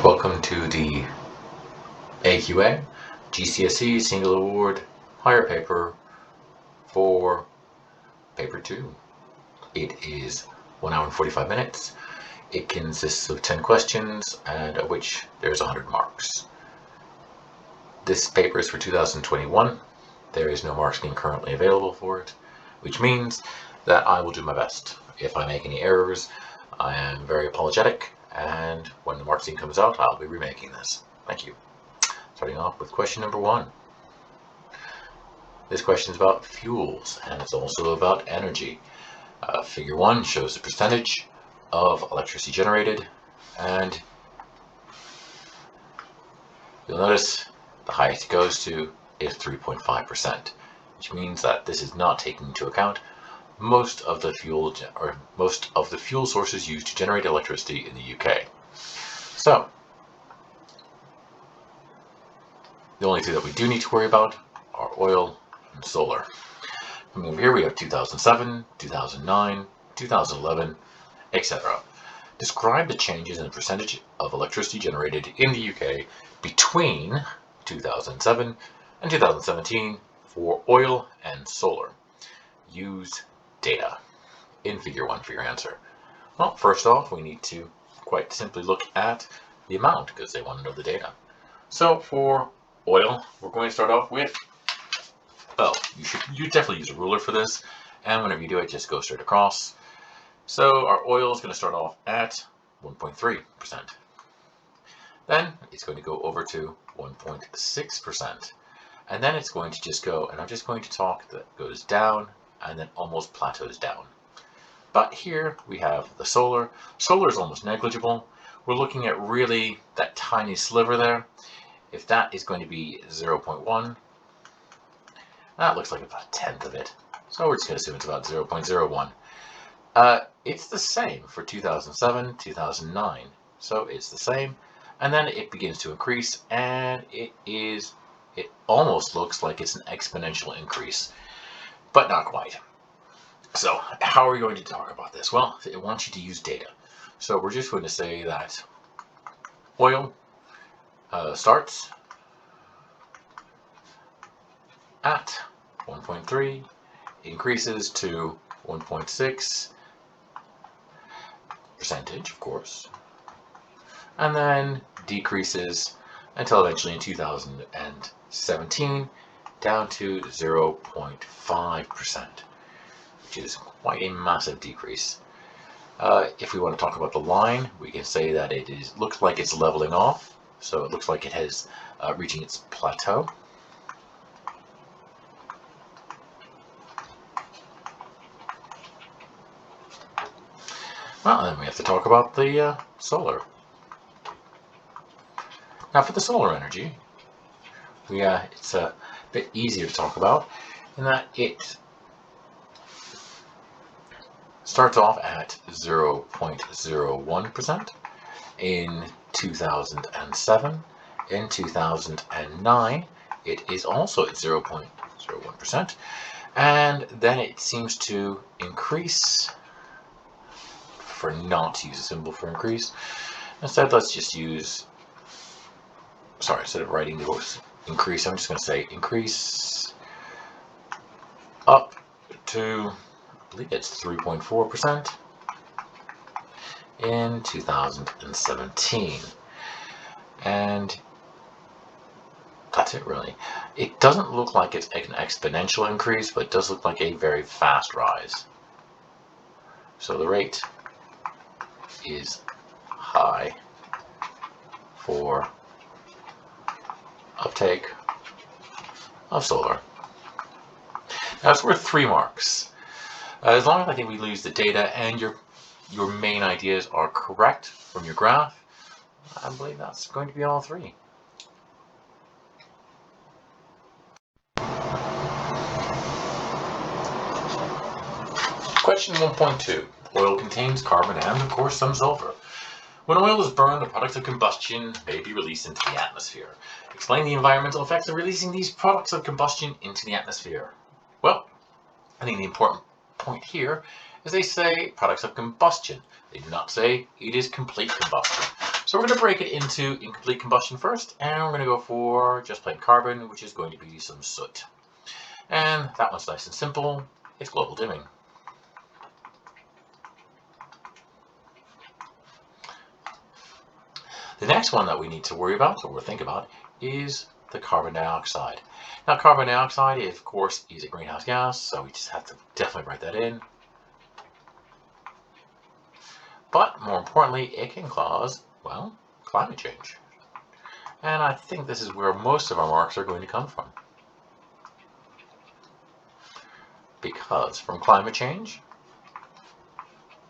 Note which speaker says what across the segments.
Speaker 1: Welcome to the AQA GCSE Single Award Higher Paper for Paper 2. It is 1 hour and 45 minutes. It consists of 10 questions, and of which there's 100 marks. This paper is for 2021. There is no marking currently available for it, which means that I will do my best. If I make any errors, I am very apologetic, and when the marking comes out, I'll be remaking this. Thank you. Starting off with question number 1. This question is about fuels, and it's also about energy. Figure 1 shows the percentage of electricity generated, and you'll notice the highest it goes to is 3.5%, which means that this is not taking into account most of the fuel sources used to generate electricity in the UK. So the only two that we do need to worry about are oil and solar. From over here we have 2007, 2009, 2011, etc. Describe the changes in the percentage of electricity generated in the UK between 2007 and 2017 for oil and solar. Use data in figure 1 for your answer. Well, first off, we need to quite simply look at the amount because they want to know the data. So for oil, we're going to start off with, well, you definitely use a ruler for this, and whenever you do it, just go straight across. So our oil is going to start off at 1.3%. Then it's going to go over to 1.6%. And then it's going to just go, and I'm just going to talk that goes down and then almost plateaus down. But here we have the solar. Solar is almost negligible. We're looking at really that tiny sliver there. If that is going to be 0.1, that looks like about a tenth of it. So we're just going to assume it's about 0.01. It's the same for 2007, 2009. So it's the same. And then it begins to increase, and it almost looks like it's an exponential increase, but not quite. So how are we going to talk about this? Well, it wants you to use data. So we're just going to say that oil starts at 1.3, increases to 1.6 percentage, of course, and then decreases until eventually in 2017 down to 0.5%, which is quite a massive decrease. If we want to talk about the line, we can say that looks like it's leveling off, so it looks like it has reaching its plateau. Well, then we have to talk about the solar. Now for the solar energy, it's a bit easier to talk about in that it starts off at 0.01% in 2007. In 2009, it is also at 0.01%, and then it seems to increase. For not to use a symbol for increase, instead let's just use, instead of writing the word increase, I'm just going to say increase up to, I believe it's 3.4% in 2017. And that's it really. It doesn't look like it's an exponential increase, but it does look like a very fast rise. So the rate is high for uptake of solar. Now it's worth 3 marks. As long as I think we lose the data and your main ideas are correct from your graph, I believe that's going to be all 3. Question 1.2. Oil contains carbon and, of course, some sulfur. When oil is burned, the products of combustion may be released into the atmosphere. Explain the environmental effects of releasing these products of combustion into the atmosphere. Well, I think the important point here is they say products of combustion. They do not say it is complete combustion. So we're going to break it into incomplete combustion first, and we're going to go for just plain carbon, which is going to be some soot. And that one's nice and simple. It's global dimming. The next one that we need to worry about, or think about, is the carbon dioxide. Now, carbon dioxide, of course, is a greenhouse gas, so we just have to definitely write that in. But more importantly, it can cause, well, climate change. And I think this is where most of our marks are going to come from. Because from climate change,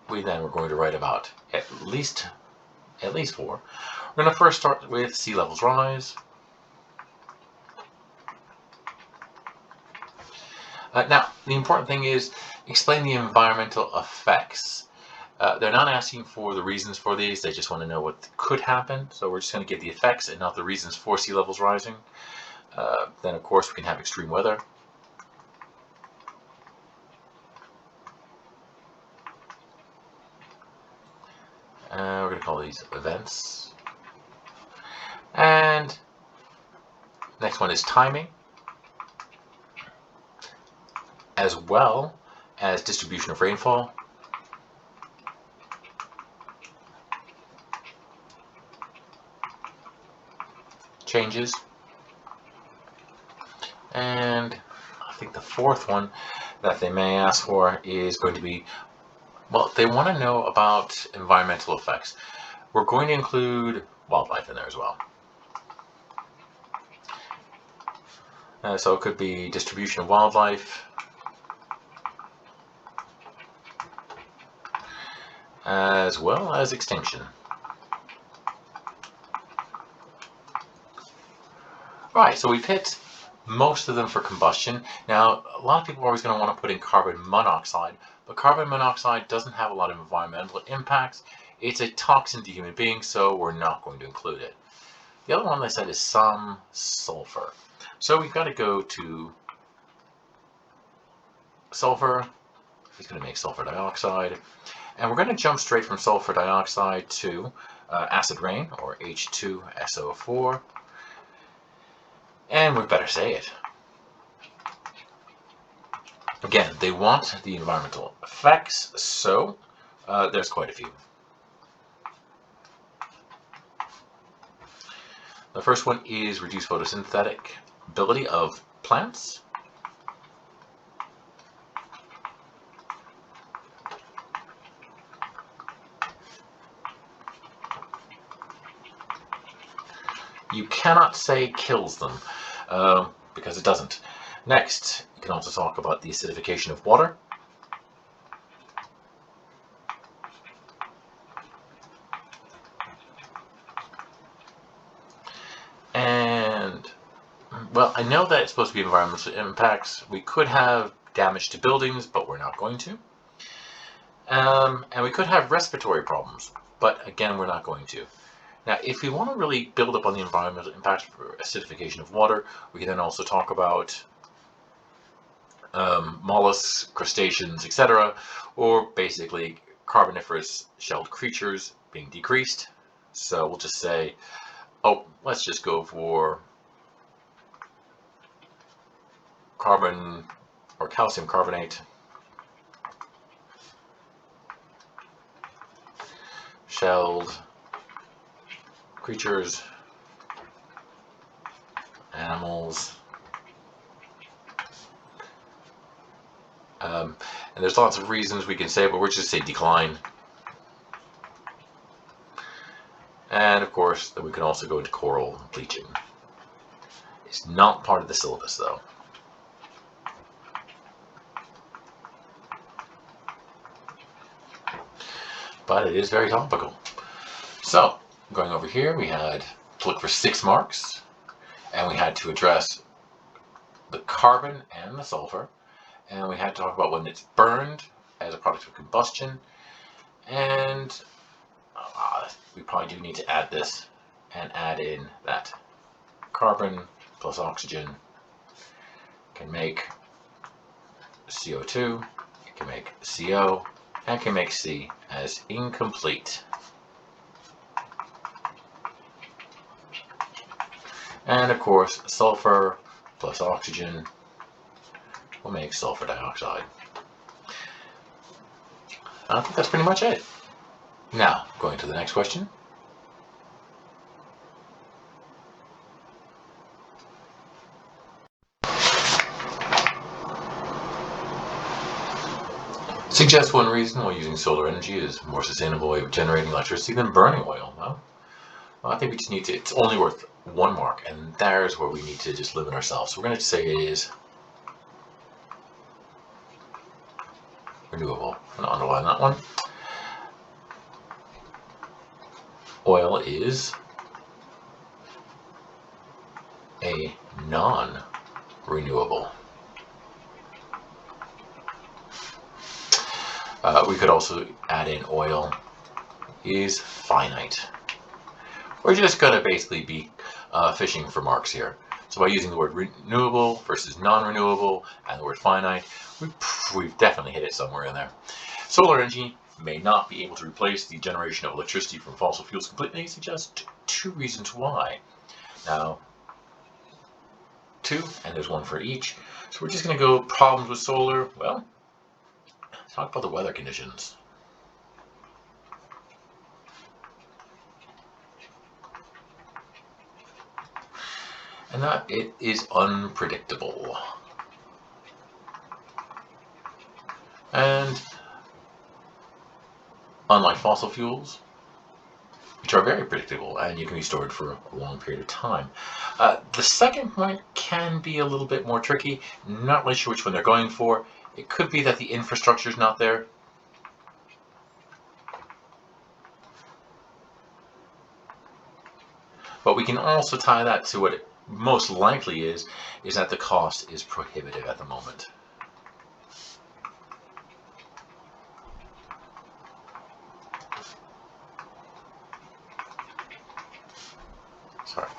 Speaker 1: we then are going to write about at least 4. We're going to first start with sea levels rise. Now, the important thing is explain the environmental effects. They're not asking for the reasons for these, they just want to know what could happen. So we're just going to give the effects and not the reasons for sea levels rising. Then, of course, we can have extreme weather. We're going to call these events. And next one is timing, as well as distribution of rainfall. Changes. And I think the fourth one that they may ask for is going to be, well, they want to know about environmental effects. We're going to include wildlife in there as well. So it could be distribution of wildlife, as well as extinction. Right, so we've hit most of them for combustion. Now, a lot of people are always going to want to put in carbon monoxide, but carbon monoxide doesn't have a lot of environmental impacts. It's a toxin to human beings, so we're not going to include it. The other one they said is some sulfur. So we've got to go to sulfur. It's going to make sulfur dioxide. And we're going to jump straight from sulfur dioxide to acid rain, or H2SO4. And we better say it. Again, they want the environmental effects, so there's quite a few. The first one is reduced photosynthetic ability of plants. You cannot say kills them, because it doesn't. Next, you can also talk about the acidification of water. And, well, I know that it's supposed to be environmental impacts. We could have damage to buildings, but we're not going to. And we could have respiratory problems, but again, we're not going to. Now, if we want to really build up on the environmental impacts for acidification of water, we can then also talk about mollusks, crustaceans, etc., or basically carboniferous shelled creatures being decreased. So we'll just say, oh, let's just go for carbon or calcium carbonate, shelled creatures, animals, and there's lots of reasons we can say, but we're just say decline. And of course, then we can also go into coral bleaching. It's not part of the syllabus though. But it is very topical. So, going over here, we had to look for 6 marks, and we had to address the carbon and the sulfur, and we had to talk about when it's burned as a product of combustion, and we probably do need to add this and add in that carbon plus oxygen can make CO2, it can make CO, and can make C as incomplete. And of course, sulfur plus oxygen will make sulfur dioxide. I think that's pretty much it. Now, going to the next question. Suggest one reason why using solar energy is a more sustainable way of generating electricity than burning oil. Well, I think we just need to, it's only worth one mark, and there's where we need to just limit ourselves. So we're going to say it is renewable. I'm going to underline that one. Oil is a non-renewable. We could also add in oil is finite. We're just going to basically be fishing for marks here. So by using the word renewable versus non-renewable and the word finite, we've definitely hit it somewhere in there. Solar energy may not be able to replace the generation of electricity from fossil fuels completely. Suggest two reasons why. Now, two, and there's one for each. So we're just going to go problems with solar. Well, talk about the weather conditions. And that it is unpredictable. And unlike fossil fuels, which are very predictable and you can be stored for a long period of time. The second point can be a little bit more tricky. Not really sure which one they're going for. It could be that the infrastructure is not there. But we can also tie that to what it most likely is that the cost is prohibitive at the moment. Sorry.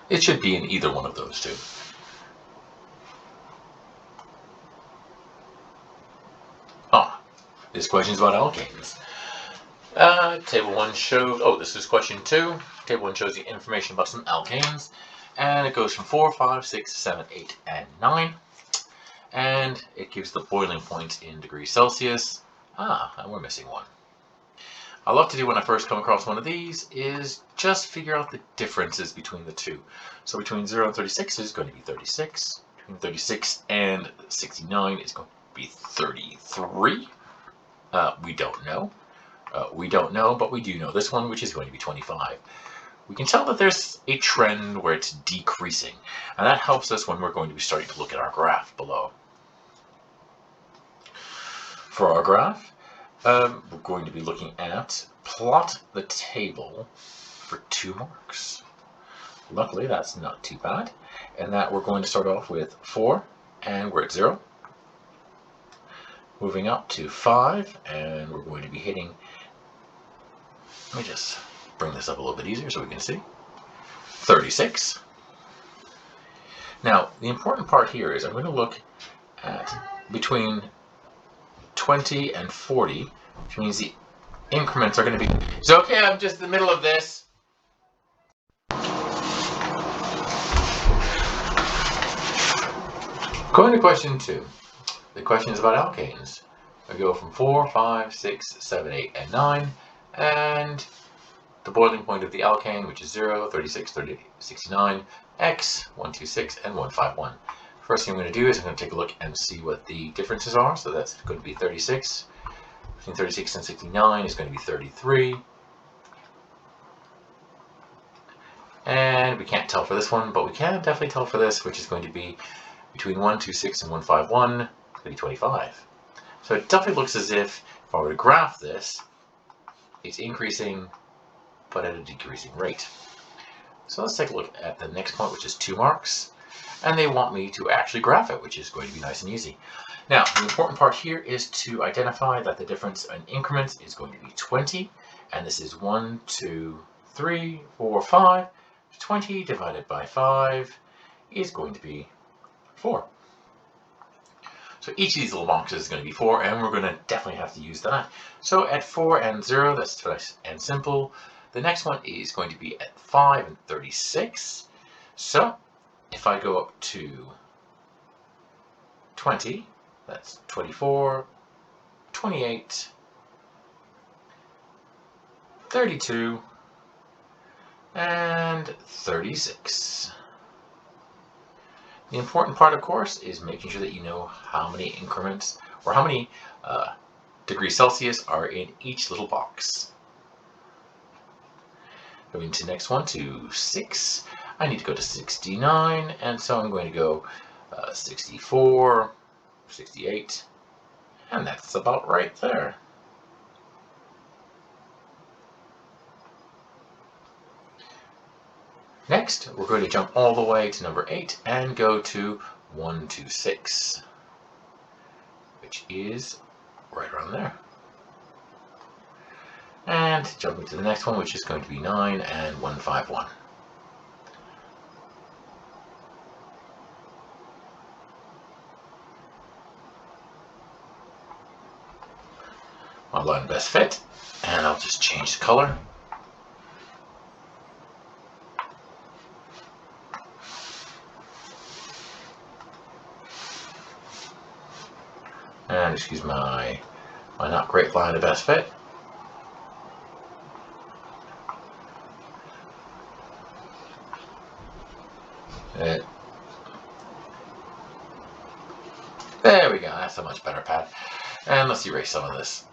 Speaker 1: It should be in either one of those two. This question is about alkanes. Table 1 shows, this is question 2. Table 1 shows the information about some alkanes. And it goes from 4, 5, 6, 7, 8, and 9. And it gives the boiling point in degrees Celsius. And we're missing one. I love to do when I first come across one of these is just figure out the differences between the two. So between 0 and 36 is going to be 36. Between 36 and 69 is going to be 33. We don't know. We don't know, but we do know this one, which is going to be 25. We can tell that there's a trend where it's decreasing, and that helps us when we're going to be starting to look at our graph below. For our graph, we're going to be looking at plot the table for 2 marks. Luckily, that's not too bad, and that we're going to start off with 4, and we're at 0. Moving up to 5, and we're going to be hitting, let me just bring this up a little bit easier so we can see, 36. Now, the important part here is I'm going to look at between 20 and 40, which means the increments are going to be, it's okay, I'm just in the middle of this. Going to question 2. The question is about alkanes. We go from 4, 5, 6, 7, 8, and 9, and the boiling point of the alkane, which is 0, 36, 30, 69, X, 126, and 151. First thing I'm going to do is I'm going to take a look and see what the differences are. So that's going to be 36. Between 36 and 69 is going to be 33. And we can't tell for this one, but we can definitely tell for this, which is going to be between 126 and 151, it's going to be 25. So it definitely looks as if I were to graph this, it's increasing, but at a decreasing rate. So let's take a look at the next point, which is 2 marks. And they want me to actually graph it, which is going to be nice and easy. Now, the important part here is to identify that the difference in increments is going to be 20. And this is 1, 2, 3, 4, 5. 20 divided by 5 is going to be 4. So So each of these little boxes is going to be 4, and we're going to definitely have to use that. So at 4 and 0, that's nice and simple. The next one is going to be at 5 and 36. So if I go up to 20, that's 24, 28, 32, and 36. The important part, of course, is making sure that you know how many increments or how many degrees Celsius are in each little box. Going to the next one, to 6. I need to go to 69, and so I'm going to go 64, 68, and that's about right there. Next, we're going to jump all the way to number 8 and go to 126, which is right around there. And jumping to the next one, which is going to be 9 and 151. My line best fit, and I'll just change the color. And excuse my not great line of best fit. There we go, that's a much better pad. And let's erase some of this.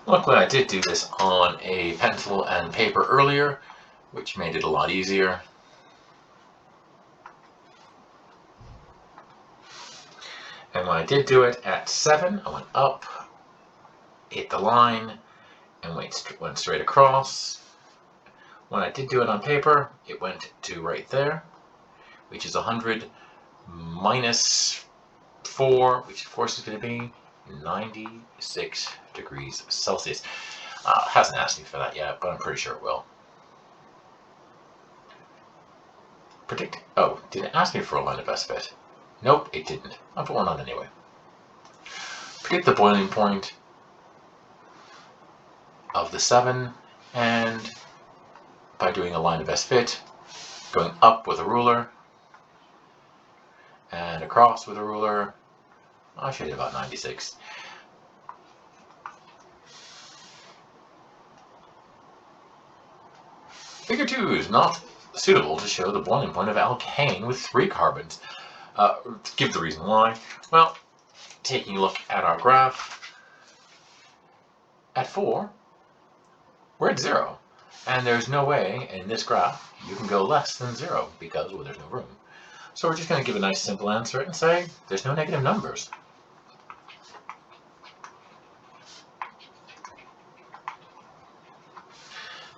Speaker 1: Luckily I did do this on a pencil and paper earlier, which made it a lot easier. And when I did do it at 7, I went up, hit the line, and went straight across. When I did do it on paper, it went to right there, which is 100 minus 4, which of course is going to be 96 degrees Celsius. It hasn't asked me for that yet, but I'm pretty sure it will. Predict. Oh, did it ask me for a line of best fit? Nope, it didn't. I'll put one on anyway. Predict the boiling point of the 7, and by doing a line of best fit, going up with a ruler and across with a ruler, I should hit about 96. Figure 2 is not suitable to show the boiling point of alkane with 3 carbons. Give the reason why. Well, taking a look at our graph, at 4, we're at 0. And there's no way in this graph you can go less than 0 because, well, there's no room. So we're just going to give a nice simple answer and say there's no negative numbers.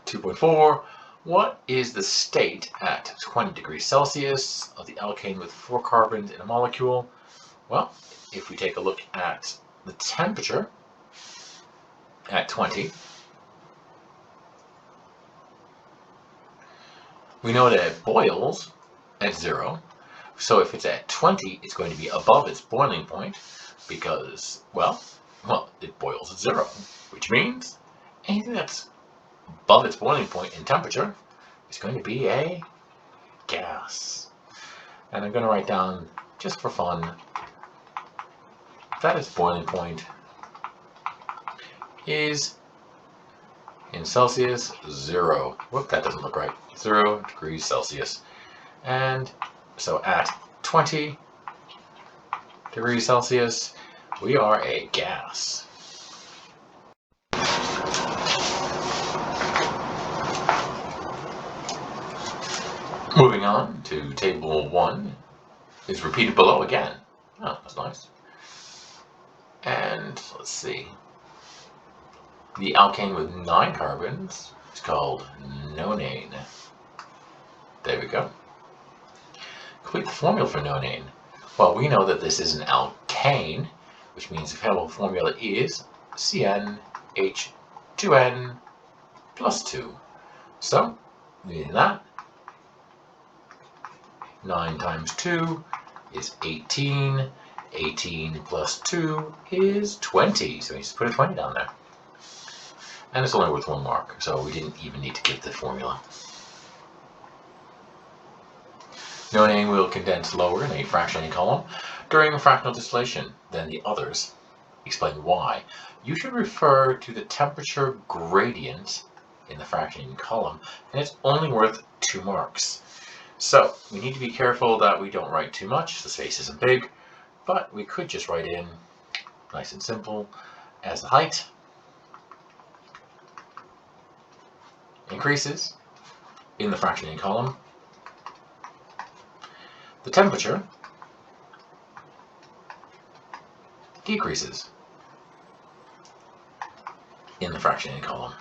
Speaker 1: (2.4) What is the state at 20 degrees Celsius of the alkane with 4 carbons in a molecule? Well, if we take a look at the temperature at 20, we know that it boils at 0. So if it's at 20, it's going to be above its boiling point because, well, it boils at 0, which means anything that's above its boiling point in temperature is going to be a gas. And I'm going to write down, just for fun, that its boiling point is, in Celsius, 0. Whoop, that doesn't look right. 0 degrees Celsius. And so at 20 degrees Celsius, we are a gas. Moving on to table 1 is repeated below again. Oh, that's nice. And let's see. The alkane with 9 carbons is called nonane. There we go. Complete the formula for nonane. Well, we know that this is an alkane, which means the chemical formula is CnH2n plus 2. So, using that, 9 times 2 is 18. 18 plus 2 is 20. So we just put a 20 down there. And it's only worth 1 mark, so we didn't even need to give the formula. Noting will condense lower in a fractionating column during fractional distillation than the others. Explain why. You should refer to the temperature gradient in the fractionating column, and it's only worth 2 marks. So we need to be careful that we don't write too much. The space isn't big, but we could just write in, nice and simple, as the height increases in the fractionating column, the temperature decreases in the fractionating column,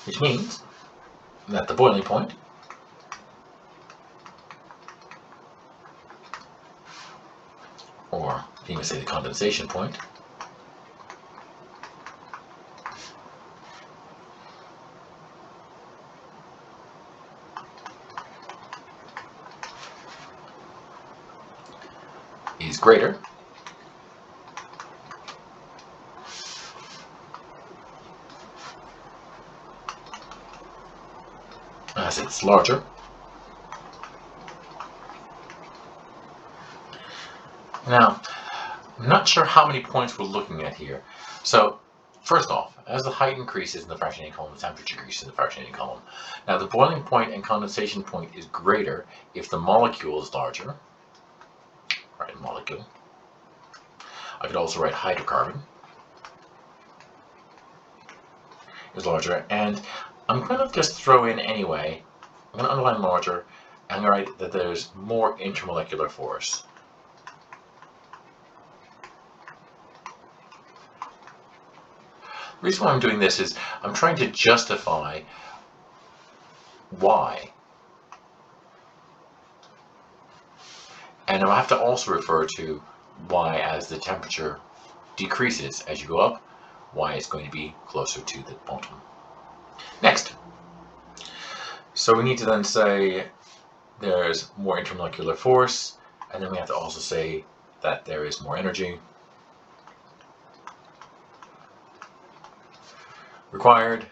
Speaker 1: which means that the boiling point or you can say the condensation point is greater as it's larger. Now, I'm not sure how many points we're looking at here. So, first off, as the height increases in the fractionating column, the temperature increases in the fractionating column. Now, the boiling point and condensation point is greater if the molecule is larger. Right, molecule. I could also write hydrocarbon is larger, and I'm going to just throw in anyway, I'm going to underline larger, and I'm going to write that there's more intermolecular force. The reason why I'm doing this is I'm trying to justify why. And I have to also refer to why as the temperature decreases as you go up, why is going to be closer to the bottom. Next. So we need to then say there's more intermolecular force, and then we have to also say that there is more energy required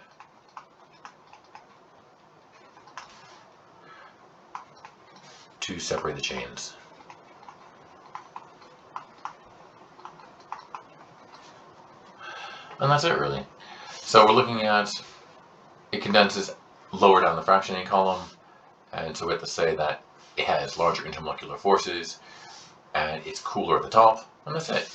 Speaker 1: to separate the chains. And that's it really. So we're looking at it condenses lower down the fractionating column, and so we have to say that it has larger intermolecular forces and it's cooler at the top, and that's it.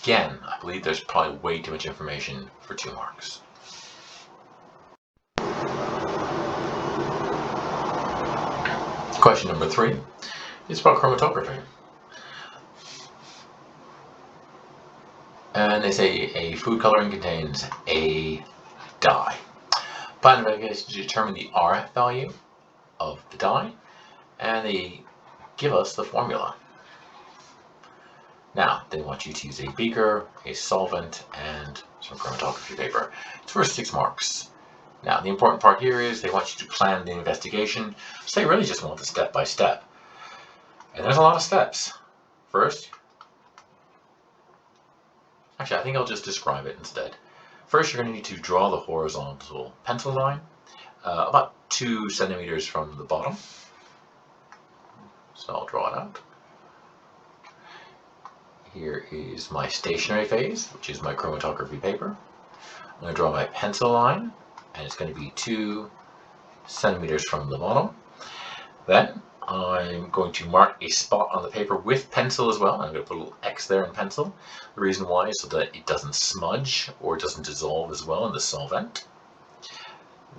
Speaker 1: Again, I believe there's probably way too much information for 2 marks. Question number 3 is about chromatography. And they say a food coloring contains a dye. Apply the investigation to determine the RF value of the dye, and they give us the formula. Now, they want you to use a beaker, a solvent, and some chromatography paper. It's worth 6 marks. Now, the important part here is they want you to plan the investigation, so they really just want the step-by-step. And there's a lot of steps. First, actually, I think I'll just describe it instead. First, you're going to need to draw the horizontal pencil line about 2 centimeters from the bottom. So I'll draw it out. Here is my stationary phase, which is my chromatography paper. I'm going to draw my pencil line, and it's going to be 2 centimeters from the bottom. Then I'm going to mark a spot on the paper with pencil as well. I'm going to put a little X there in pencil. The reason why is so that it doesn't smudge or doesn't dissolve as well in the solvent.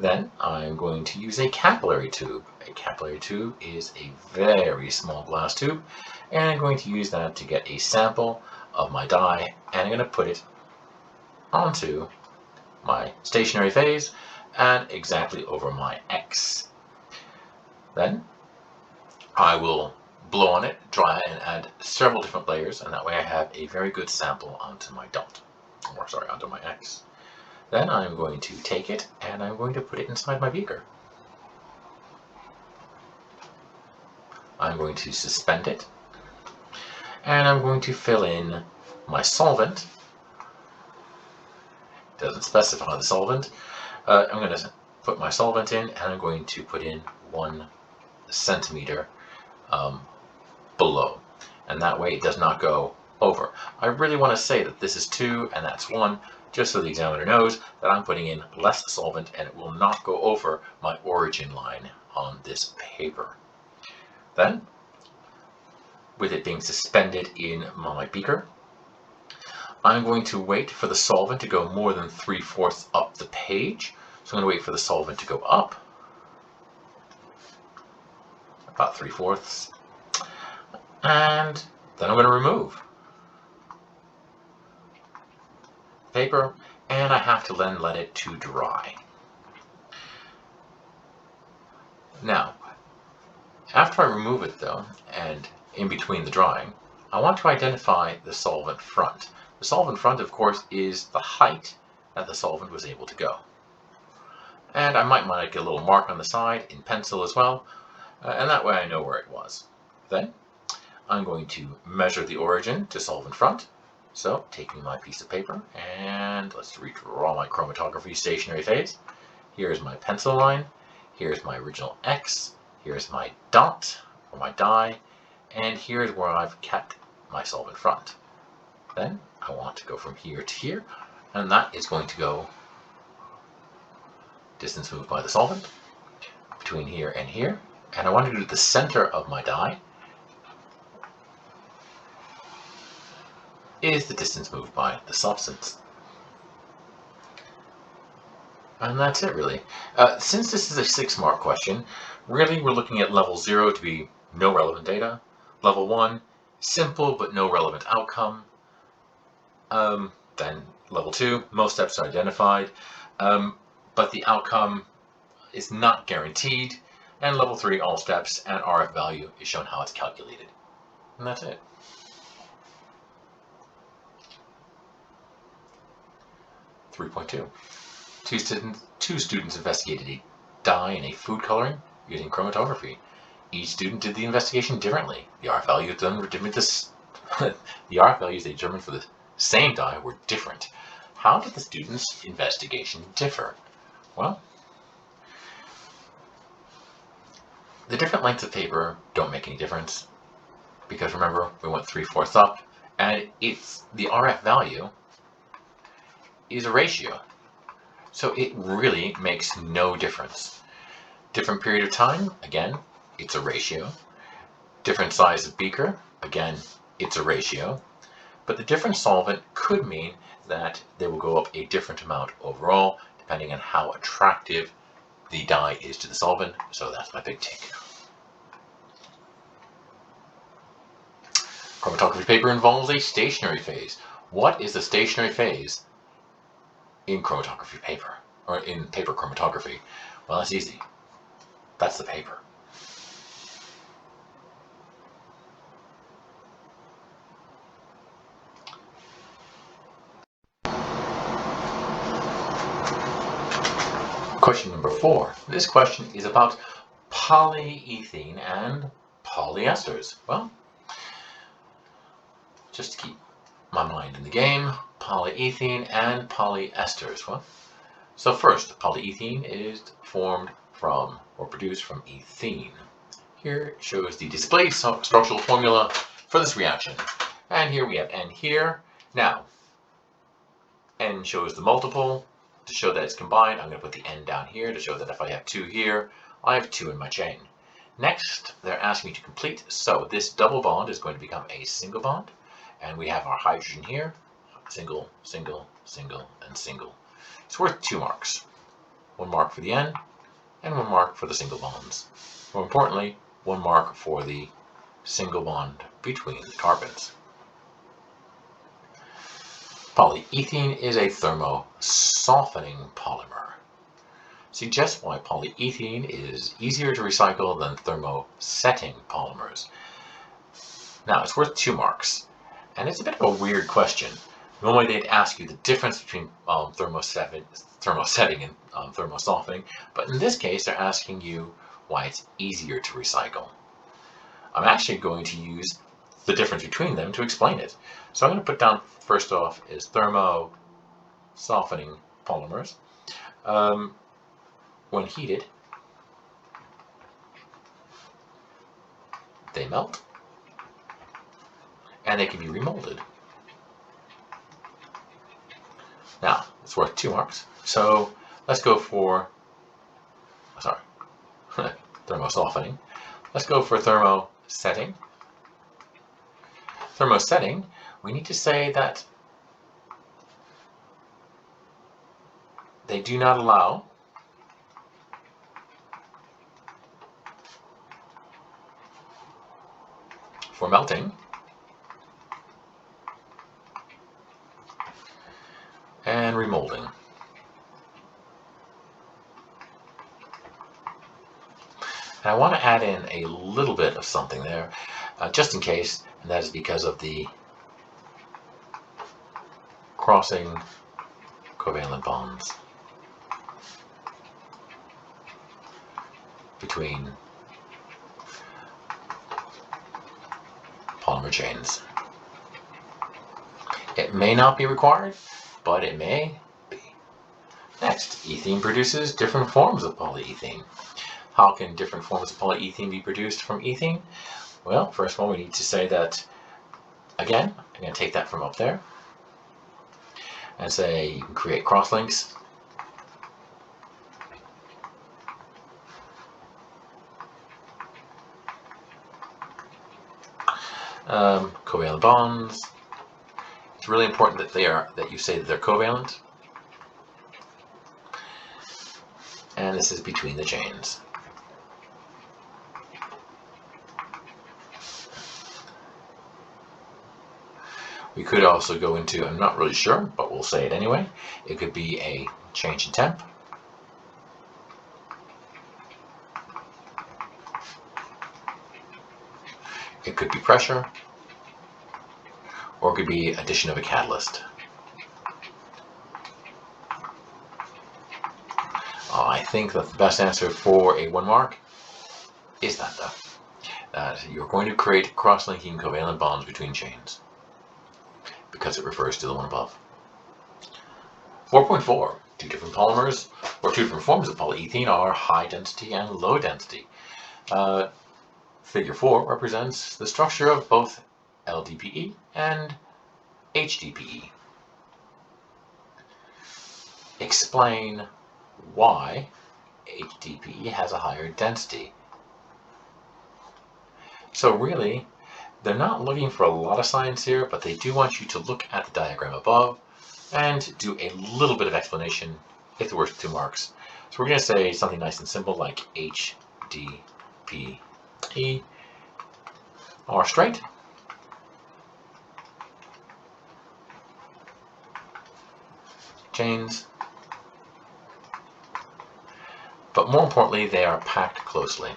Speaker 1: Then I'm going to use a capillary tube. A capillary tube is a very small glass tube, and I'm going to use that to get a sample of my dye, and I'm going to put it onto my stationary phase and exactly over my X. Then I will blow on it, dry it, and add several different layers, and that way I have a very good sample onto my dot. or sorry, onto my X. Then I'm going to take it and I'm going to put it inside my beaker. I'm going to suspend it, and I'm going to fill in my solvent. It doesn't specify the solvent. I'm going to put my solvent in, and I'm going to put in 1 centimeter below, and that way it does not go over. I really want to say that this is 2 and that's 1, just so the examiner knows that I'm putting in less solvent and it will not go over my origin line on this paper. Then, with it being suspended in my beaker, I'm going to wait for the solvent to go more than 3/4 up the page. So I'm going to wait for the solvent to go up, about 3/4, and then I'm going to remove the paper, and I have to then let it to dry. Now, after I remove it though, and in between the drying, I want to identify the solvent front. The solvent front, of course, is the height that the solvent was able to go. And I might make a little mark on the side in pencil as well, and that way I know where it was. Then I'm going to measure the origin to solvent front. So taking my piece of paper, and let's redraw my chromatography stationary phase. Here's my pencil line, here's my original X, here's my dot, or my dye, and here's where I've kept my solvent front. Then I want to go from here to here, and that is going to go distance moved by the solvent between here and here, and I want to go to the center of my dye is the distance moved by the substance. And that's it, really. Since this is a 6-mark question, really we're looking at level 0 to be no relevant data, level 1, simple but no relevant outcome, then level 2, most steps are identified, but the outcome is not guaranteed, and level 3, all steps, and RF value is shown how it's calculated. And that's it. Two students investigated a dye in a food coloring using chromatography. Each student did the investigation differently. The RF values they determined for the same dye were different. How did the students' investigation differ? Well, the different lengths of paper don't make any difference, because remember, we went 3/4 up, and the RF value is a ratio. So it really makes no difference. Different period of time, again, it's a ratio. Different size of beaker, again, it's a ratio. But the different solvent could mean that they will go up a different amount overall, depending on how attractive the dye is to the solvent. So that's my big tick. Chromatography paper involves a stationary phase. What is the stationary phase in chromatography paper, or in paper chromatography? Well, it's easy. That's the paper. Question number 4. This question is about polyethylene and polyesters. Well, just to keep my mind in the game, polyethylene and polyesters. Well, so first, polyethylene is formed from or produced from ethene. Here shows the display structural formula for this reaction. And here we have N here. Now, N shows the multiple. To show that it's combined, I'm going to put the N down here to show that if I have 2 here, I have 2 in my chain. Next, they're asking me to complete, so this double bond is going to become a single bond, and we have our hydrogen here, single, single, single, and single. It's worth 2 marks. 1 mark for the N, and 1 mark for the single bonds. More importantly, 1 mark for the single bond between the carbons. Polyethylene is a thermo-softening polymer. Suggests why polyethylene is easier to recycle than thermosetting polymers. Now, it's worth 2 marks, and it's a bit of a weird question. Normally they'd ask you the difference between thermosetting and thermosoftening, but in this case they're asking you why it's easier to recycle. I'm actually going to use the difference between them to explain it. So I'm going to put down first off is thermo-softening polymers. When heated, they melt and they can be remolded. Now, it's worth 2 marks. So let's go for, sorry, thermo-softening. Let's go for thermosetting. Thermosetting, we need to say that they do not allow for melting and remolding. And I want to add in a little bit of something there, just in case, and that is because of the crossing covalent bonds between polymer chains. It may not be required, but it may be. Next, ethene produces different forms of polyethene. How can different forms of polyethene be produced from ethene? Well, first of all, we need to say that, again, I'm going to take that from up there and say you can create crosslinks. Covalent bonds. It's really important that you say that they're covalent. And this is between the chains. We could also go into, I'm not really sure, but we'll say it anyway. It could be a change in temp. It could be pressure, or it could be addition of a catalyst. I think that the best answer for a 1 mark is that though. That you're going to create cross-linking covalent bonds between chains, because it refers to the one above. 4.4, 2 different polymers, or 2 different forms of polyethene are high density and low density. Figure 4 represents the structure of both LDPE and HDPE. Explain why HDPE has a higher density. So really, they're not looking for a lot of science here, but they do want you to look at the diagram above and do a little bit of explanation if they're worth 2 marks. So we're going to say something nice and simple like HDPE are straight, chains, but more importantly, they are packed closely.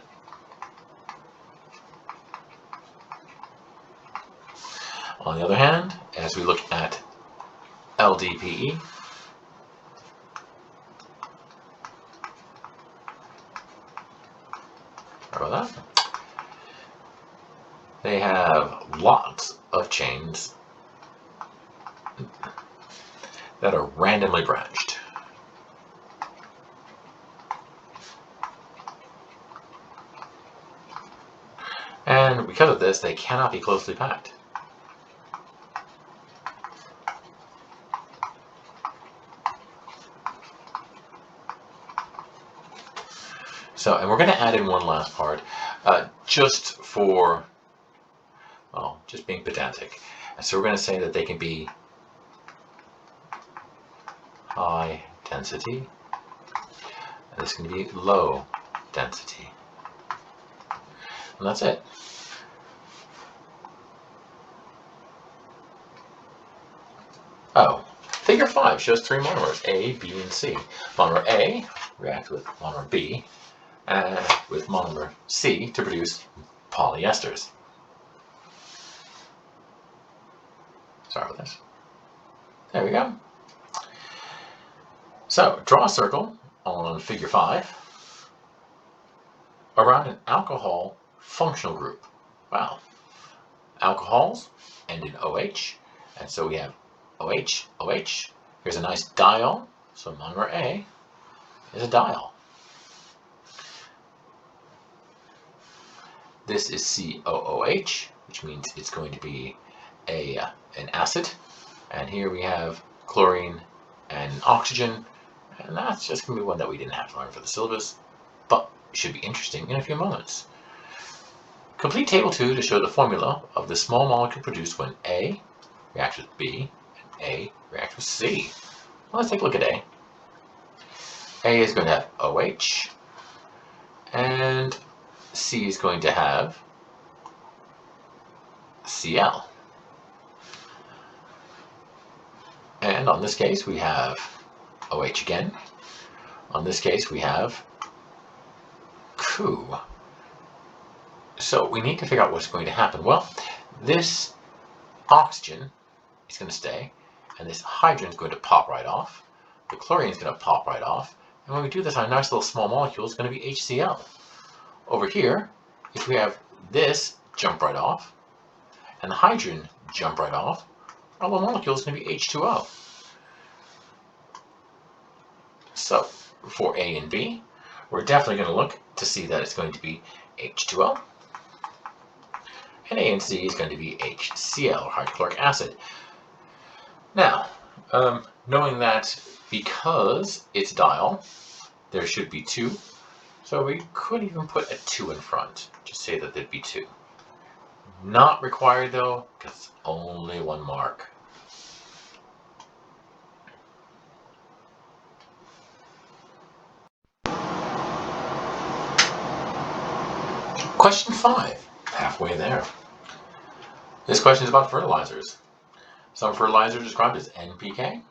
Speaker 1: On the other hand, as we look at LDPE, sorry about that, they have lots of chains that are randomly branched. And because of this, they cannot be closely packed. So, and we're going to add in one last part, just for, well, just being pedantic. And so we're going to say that they can be high density, and this can be low density. And that's it. Oh, figure 5 shows 3 monomers, A, B, and C. Monomer A reacts with monomer B and with monomer C to produce polyesters. Sorry about this. There we go. So draw a circle on figure 5 around an alcohol functional group. Wow. Alcohols end in OH, and so we have OH, OH. Here's a nice diol, so monomer A is a diol. This is COOH, which means it's going to be an acid. And here we have chlorine and oxygen, and that's just going to be one that we didn't have to learn for the syllabus, but it should be interesting in a few moments. Complete table 2 to show the formula of the small molecule produced when A reacts with B and A reacts with C. Well, let's take a look at A. A is going to have OH, and C is going to have Cl. And on this case, we have OH again. On this case, we have Cu. So we need to figure out what's going to happen. Well, this oxygen is going to stay, and this hydrogen is going to pop right off. The chlorine is going to pop right off. And when we do this, our nice little small molecule is going to be HCl. Over here, if we have this jump right off, and the hydrogen jump right off, our little molecule is going to be H2O. So for A and B, we're definitely going to look to see that it's going to be H2O. And A and C is going to be HCl, hydrochloric acid. Now, knowing that because it's diol, there should be 2. So we could even put a 2 in front, just say that there'd be 2. Not required though, because it's only 1 mark. Question 5, halfway there. This question is about fertilizers. Some fertilizers are described as NPK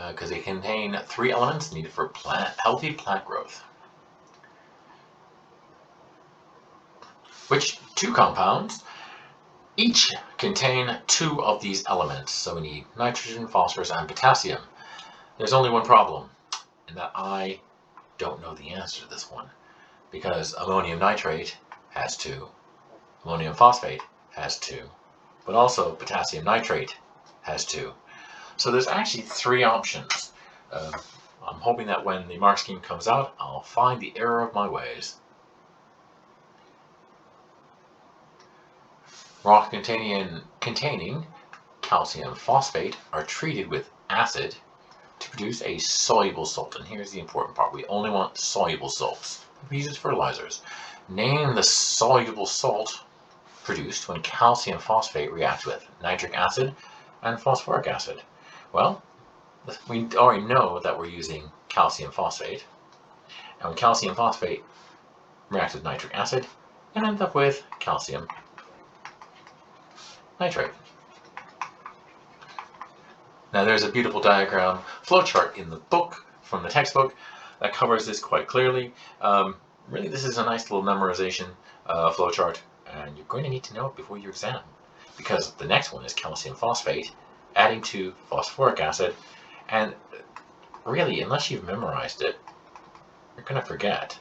Speaker 1: because they contain 3 elements needed for healthy plant growth. Which 2 compounds each contain 2 of these elements? So we need nitrogen, phosphorus, and potassium. There's only one problem, and that I don't know the answer to this one, because ammonium nitrate has 2, ammonium phosphate has 2, but also potassium nitrate has 2. So there's actually 3 options. I'm hoping that when the mark scheme comes out, I'll find the error of my ways. Rocks containing calcium phosphate are treated with acid to produce a soluble salt. And here's the important part. We only want soluble salts. We use fertilizers. Name the soluble salt produced when calcium phosphate reacts with nitric acid and phosphoric acid. Well, we already know that we're using calcium phosphate. And when calcium phosphate reacts with nitric acid, and end up with calcium nitrate. Now there's a beautiful diagram flowchart in the book, from the textbook, that covers this quite clearly. Really, this is a nice little memorization flowchart, and you're going to need to know it before your exam, because the next one is calcium phosphate adding to phosphoric acid, and really, unless you've memorized it, you're going to forget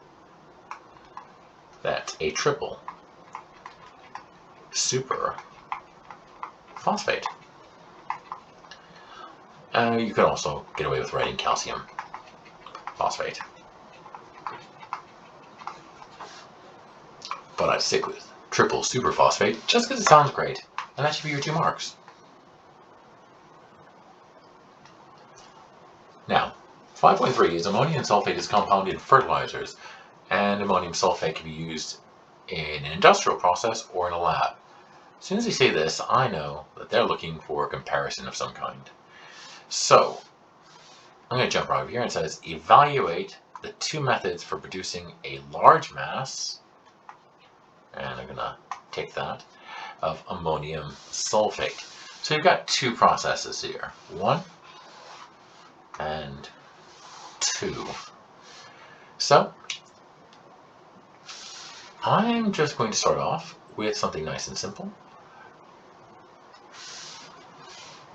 Speaker 1: that a triple super phosphate. You could also get away with writing calcium phosphate, but I'd stick with triple superphosphate just because it sounds great, and that should be your 2 marks. Now, 5.3 is ammonium sulfate is compounded in fertilizers, and ammonium sulfate can be used in an industrial process or in a lab. As soon as they say this, I know that they're looking for a comparison of some kind. So, I'm going to jump right over here and it says, evaluate the 2 methods for producing a large mass, and I'm going to take that, of ammonium sulfate. So you've got 2 processes here, 1 and 2. So, I'm just going to start off with something nice and simple.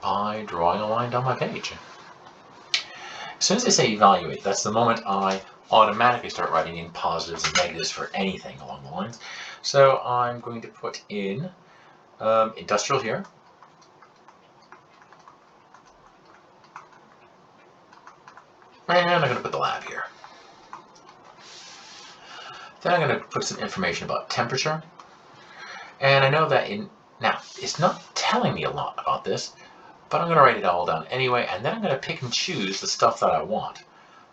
Speaker 1: by drawing a line down my page. As soon as I say evaluate, that's the moment I automatically start writing in positives and negatives for anything along the lines. So I'm going to put in industrial here. And I'm going to put the lab here. Then I'm going to put some information about temperature. And I know that now, it's not telling me a lot about this, but I'm going to write it all down anyway, and then I'm going to pick and choose the stuff that I want.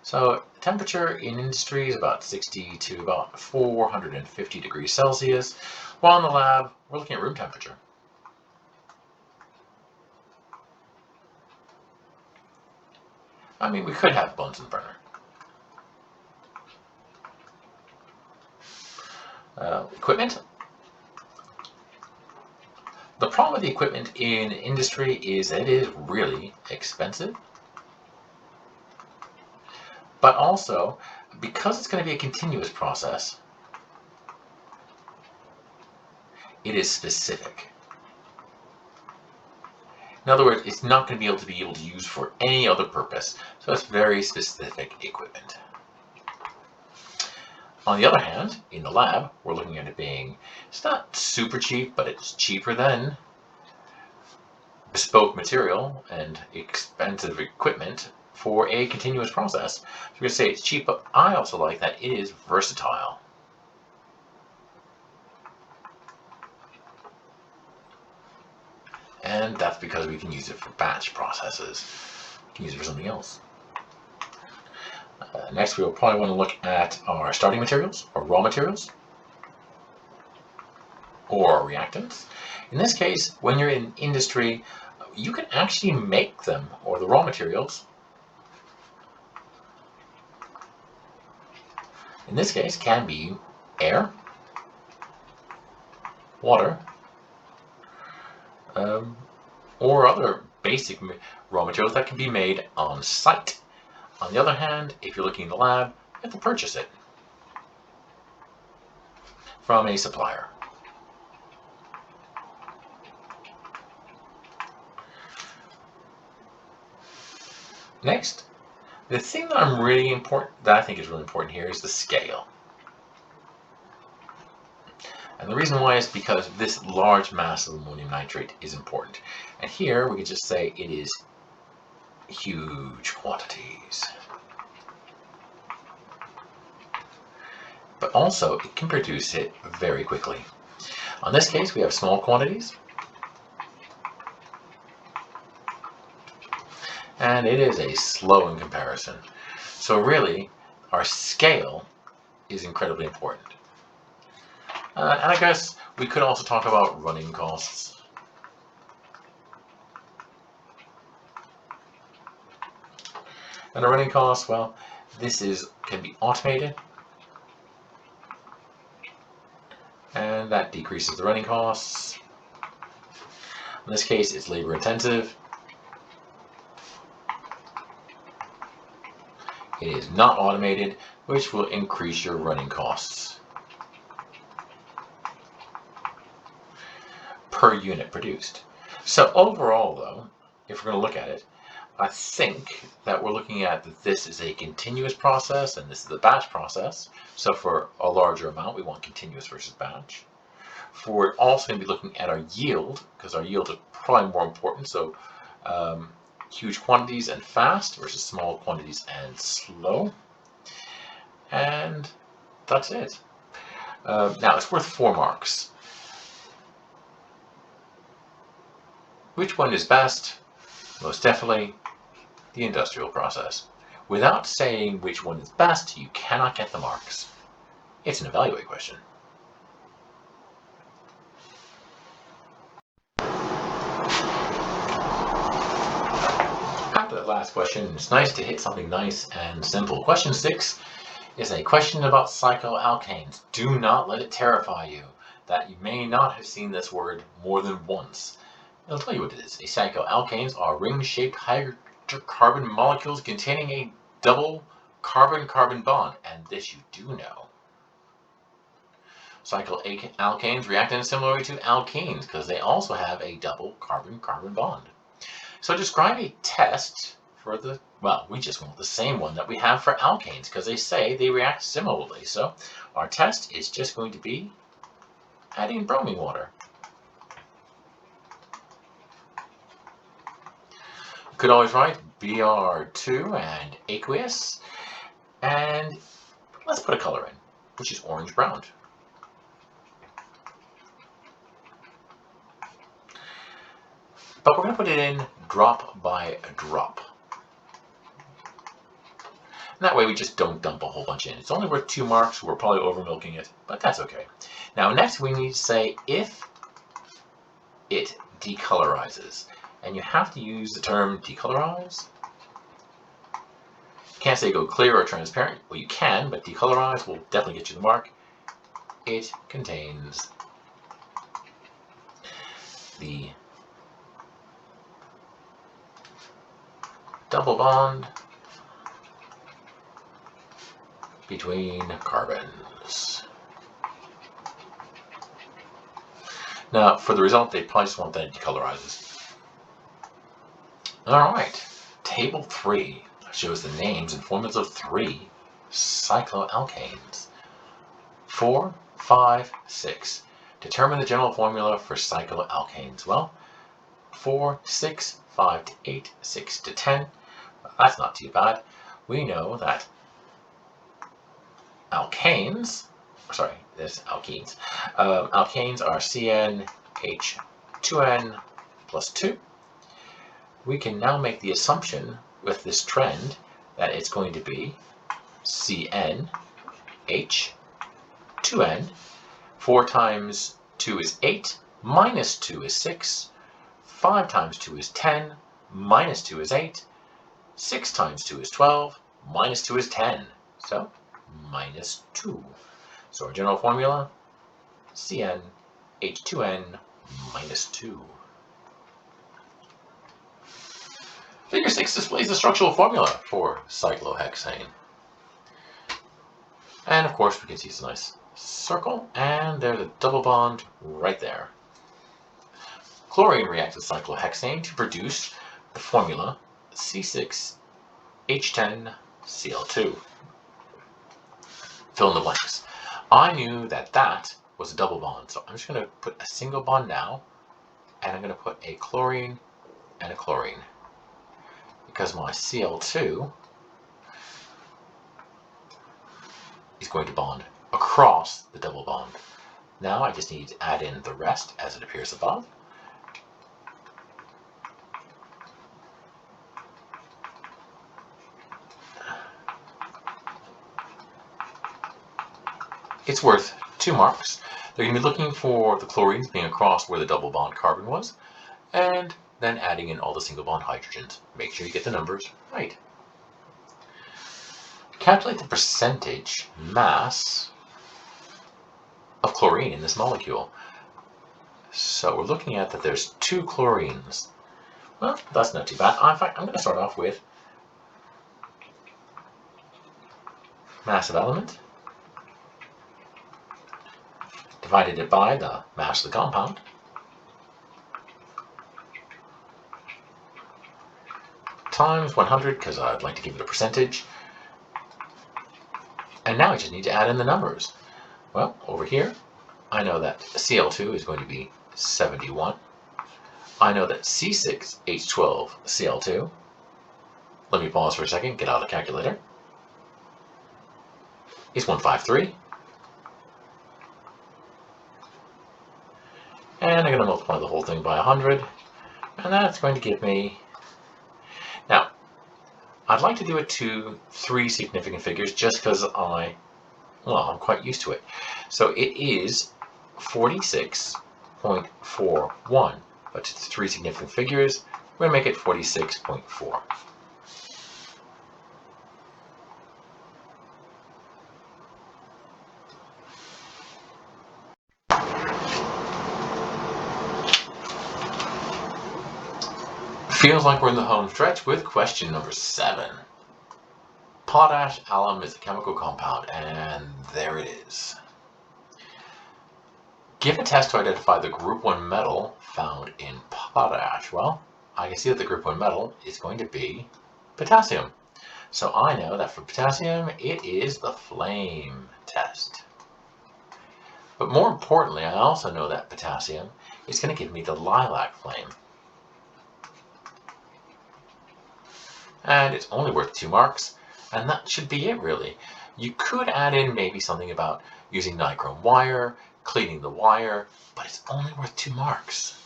Speaker 1: So temperature in industry is about 60 to about 450 degrees Celsius, while in the lab, we're looking at room temperature. I mean, we could have Bunsen burner. Equipment. The problem with the equipment in industry is that it is really expensive. But also, because it's going to be a continuous process, it is specific. In other words, it's not going to be able to use for any other purpose. So it's very specific equipment. On the other hand, in the lab, we're looking at it being, it's not super cheap, but it's cheaper than bespoke material and expensive equipment for a continuous process. So we're going to say it's cheap, but I also like that it is versatile. And that's because we can use it for batch processes. We can use it for something else. Next, we'll probably want to look at our starting materials, or raw materials, or reactants. In this case, when you're in industry, you can actually make them, or the raw materials. In this case, can be air, water, or other basic raw materials that can be made on site. On the other hand, if you're looking in the lab, you have to purchase it from a supplier. Next, the thing that I think is really important here is the scale. And the reason why is because this large mass of ammonium nitrate is important. And here we can just say it is huge quantities. But also, it can produce it very quickly. On this case, we have small quantities. And it is a slow in comparison. So really, our scale is incredibly important. And I guess we could also talk about running costs. And the running costs, well, this can be automated. And that decreases the running costs. In this case, it's labor intensive. It is not automated, which will increase your running costs per unit produced. So overall, though, if we're going to look at it, I think that we're looking at that this is a continuous process and this is the batch process. So for a larger amount, we want continuous versus batch. We're also going to be looking at our yield, because our yield is probably more important. So huge quantities and fast versus small quantities and slow. And that's it. Now, it's worth 4 marks. Which one is best? Most definitely the industrial process. Without saying which one is best, you cannot get the marks. It's an evaluate question. After that last question, it's nice to hit something nice and simple. Question 6 is a question about cycloalkanes. Do not let it terrify you that you may not have seen this word more than once. I'll tell you what it is. Cycloalkanes are ring-shaped hydrocarbon molecules containing a double carbon-carbon bond, and this you do know. Cycloalkanes react similarly to alkenes because they also have a double carbon-carbon bond. So describe a test for the, well, we just want the same one that we have for alkanes because they say they react similarly. So our test is just going to be adding bromine water. You could always write Br2 and aqueous, and let's put a color in, which is orange-brown. But we're going to put it in drop by drop. And that way we just don't dump a whole bunch in. It's only worth 2 marks. We're probably over milking it, but that's okay. Now next we need to say if it decolorizes. And you have to use the term decolorize. You can't say go clear or transparent. Well, you can, but decolorize will definitely get you the mark. It contains the double bond between carbons. Now, for the result, they probably just want that decolorizes. All right, table 3 shows the names and formulas of 3 cycloalkanes. 4, 5, 6. Determine the general formula for cycloalkanes. Well, 4 to 6, 5 to 8, 6 to 10. Well, that's not too bad. We know that alkanes, sorry, there's alkenes. Alkanes are CnH2n plus 2. We can now make the assumption with this trend that it's going to be CnH2n. 4 times 2 is 8, minus 2 is 6, 5 times 2 is 10, minus 2 is 8, 6 times 2 is 12, minus 2 is 10. So, minus 2. So our general formula, CnH2n minus 2. Figure 6 displays the structural formula for cyclohexane. And of course we can see it's a nice circle, and there's a double bond right there. Chlorine reacts with cyclohexane to produce the formula C6H10Cl2. Fill in the blanks. I knew that that was a double bond, so I'm just going to put a single bond now, and I'm going to put a chlorine and a chlorine, because my Cl2 is going to bond across the double bond. Now I just need to add in the rest as it appears above. It's worth 2 marks. They're going to be looking for the chlorines being across where the double bond carbon was, and then adding in all the single bond hydrogens. Make sure you get the numbers right. Calculate the percentage mass of chlorine in this molecule. So we're looking at that there's 2 chlorines. Well, that's not too bad. In fact, I'm going to start off with mass of element divided it by the mass of the compound times 100, because I'd like to give it a percentage. And now I just need to add in the numbers. Well, over here, I know that Cl2 is going to be 71. I know that C6H12Cl2, let me pause for a second, get out a calculator, is 153. And I'm going to multiply the whole thing by 100, and that's going to give me, now, I'd like to do it to 3 significant figures just because I'm quite used to it. So it is 46.41, but to 3 significant figures, we're going to make it 46.4. Feels like we're in the home stretch with question number 7. Potash alum is a chemical compound, and there it is. Give a test to identify the group 1 metal found in potash. Well, I can see that the group 1 metal is going to be potassium. So I know that for potassium, it is the flame test. But more importantly, I also know that potassium is going to give me the lilac flame. And it's only worth 2 marks, and that should be it really. You could add in maybe something about using nichrome wire, cleaning the wire, but it's only worth 2 marks.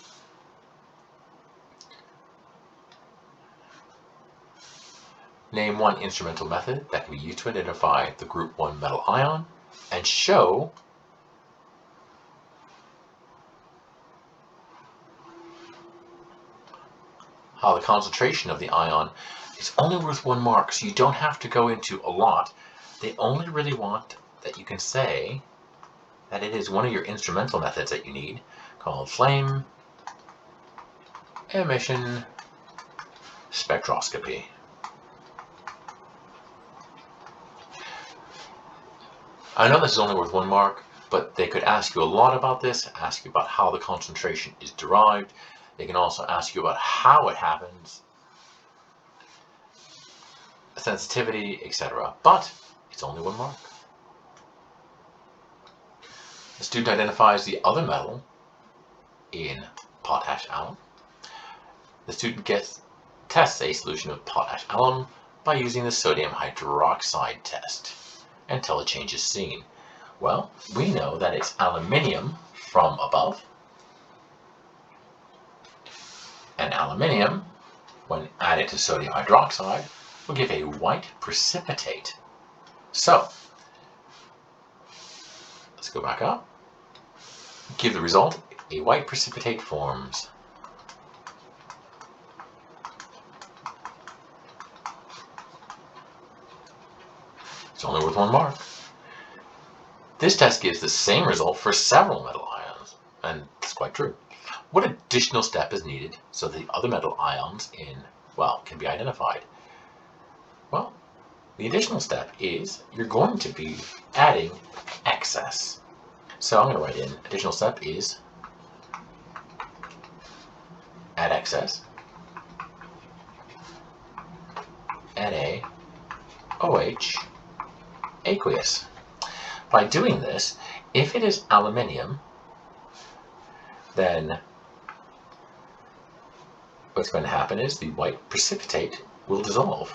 Speaker 1: Name one instrumental method that can be used to identify the group 1 metal ion and show how the concentration of the ion is only worth 1 mark, so you don't have to go into a lot. They only really want that you can say that it is one of your instrumental methods that you need, called flame emission spectroscopy. I know this is only worth 1 mark, but they could ask you a lot about this, ask you about how the concentration is derived. They can also ask you about how it happens, sensitivity, etc. But it's only 1 mark. The student identifies the other metal in potash alum. The student tests a solution of potash alum by using the sodium hydroxide test until a change is seen. Well, we know that it's aluminium from above, and aluminium, when added to sodium hydroxide, will give a white precipitate. So, let's go back up. Give the result, a white precipitate forms. It's only worth 1 mark. This test gives the same result for several metal ions, and it's quite true. What additional step is needed so the other metal ions can be identified? Well, the additional step is you're going to be adding excess. So I'm going to write in additional step is add excess NaOH aqueous. By doing this, if it is aluminium, then what's going to happen is the white precipitate will dissolve.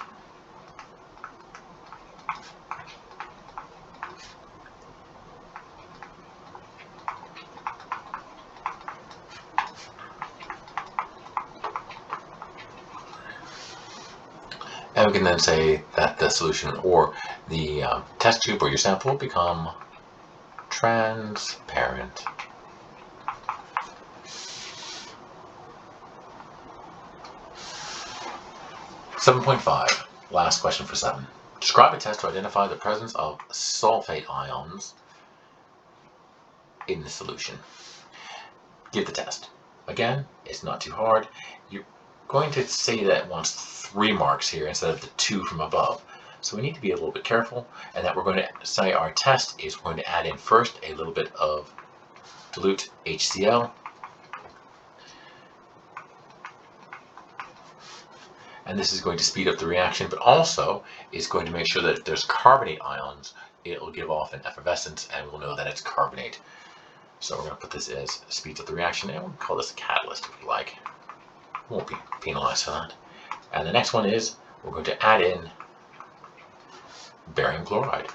Speaker 1: And we can then say that the solution or the test tube or your sample become transparent. (7.5) Last question for 7. Describe a test to identify the presence of sulfate ions in the solution. Give the test. Again, it's not too hard. You're going to say that it wants 3 marks here instead of the 2 from above. So we need to be a little bit careful, and that we're going to say our test is going to add in first a little bit of dilute HCl, and this is going to speed up the reaction, but also is going to make sure that if there's carbonate ions, it will give off an effervescence, and we'll know that it's carbonate. So we're going to put this as speeds up the reaction, and we'll call this a catalyst if we like. Won't be penalized for that. And the next one is we're going to add in barium chloride.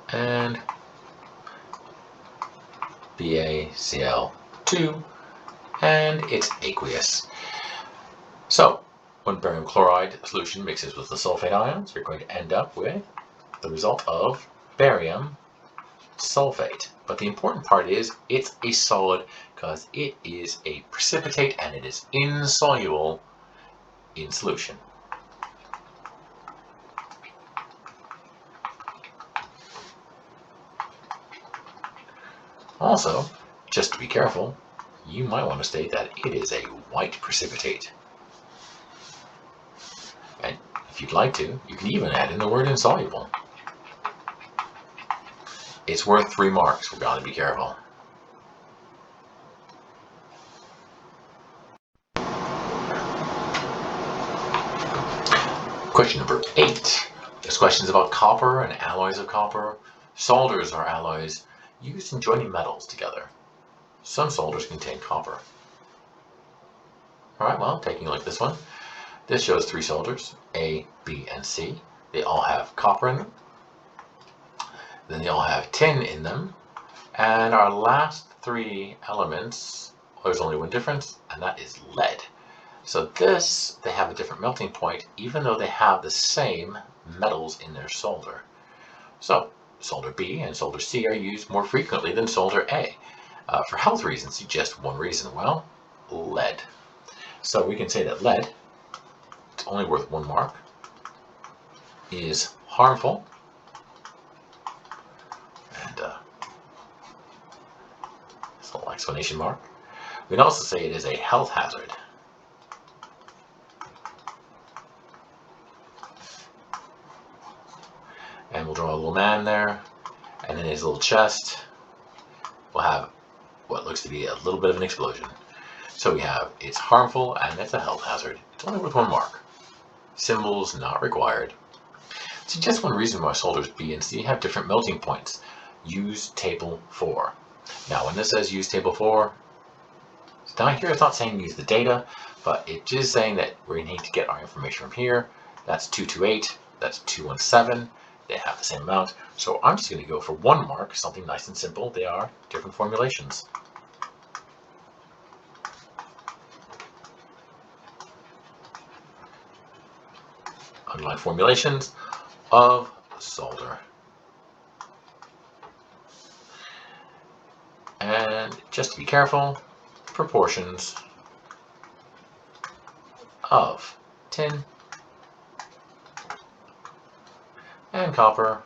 Speaker 1: And BaCl2, and it's aqueous. So when barium chloride solution mixes with the sulfate ions, you're going to end up with the result of barium sulfate. But the important part is it's a solid because it is a precipitate and it is insoluble in solution. Also, just to be careful, you might want to state that it is a white precipitate. And if you'd like to, you can even add in the word insoluble. It's worth 3 marks. We've got to be careful. Question number 8. This question is about copper and alloys of copper. Solders are alloys used in joining metals together. Some solders contain copper. Alright, well, taking a look at this one. This shows 3 solders, A, B, and C. They all have copper in them. Then they all have tin in them. And our last 3 elements, there's only one difference, and that is lead. So this, they have a different melting point, even though they have the same metals in their solder. So solder B and solder C are used more frequently than solder A. For health reasons, just one reason, well, lead. So we can say that lead, it's only worth 1 mark, is harmful, and this little explanation mark. We can also say it is a health hazard. And we'll draw a little man there, and in his little chest, we'll have what looks to be a little bit of an explosion. So we have, it's harmful, and it's a health hazard. It's only worth 1 mark. Symbols not required. So just one reason why solders B and C have different melting points. Use table 4. Now when this says use table 4, it's down here, it's not saying use the data, but it is saying that we need to get our information from here. That's 228, that's 217. They have the same amount, so I'm just going to go for 1 mark, something nice and simple. They are different formulations. Underline formulations of solder. And just to be careful, proportions of tin and copper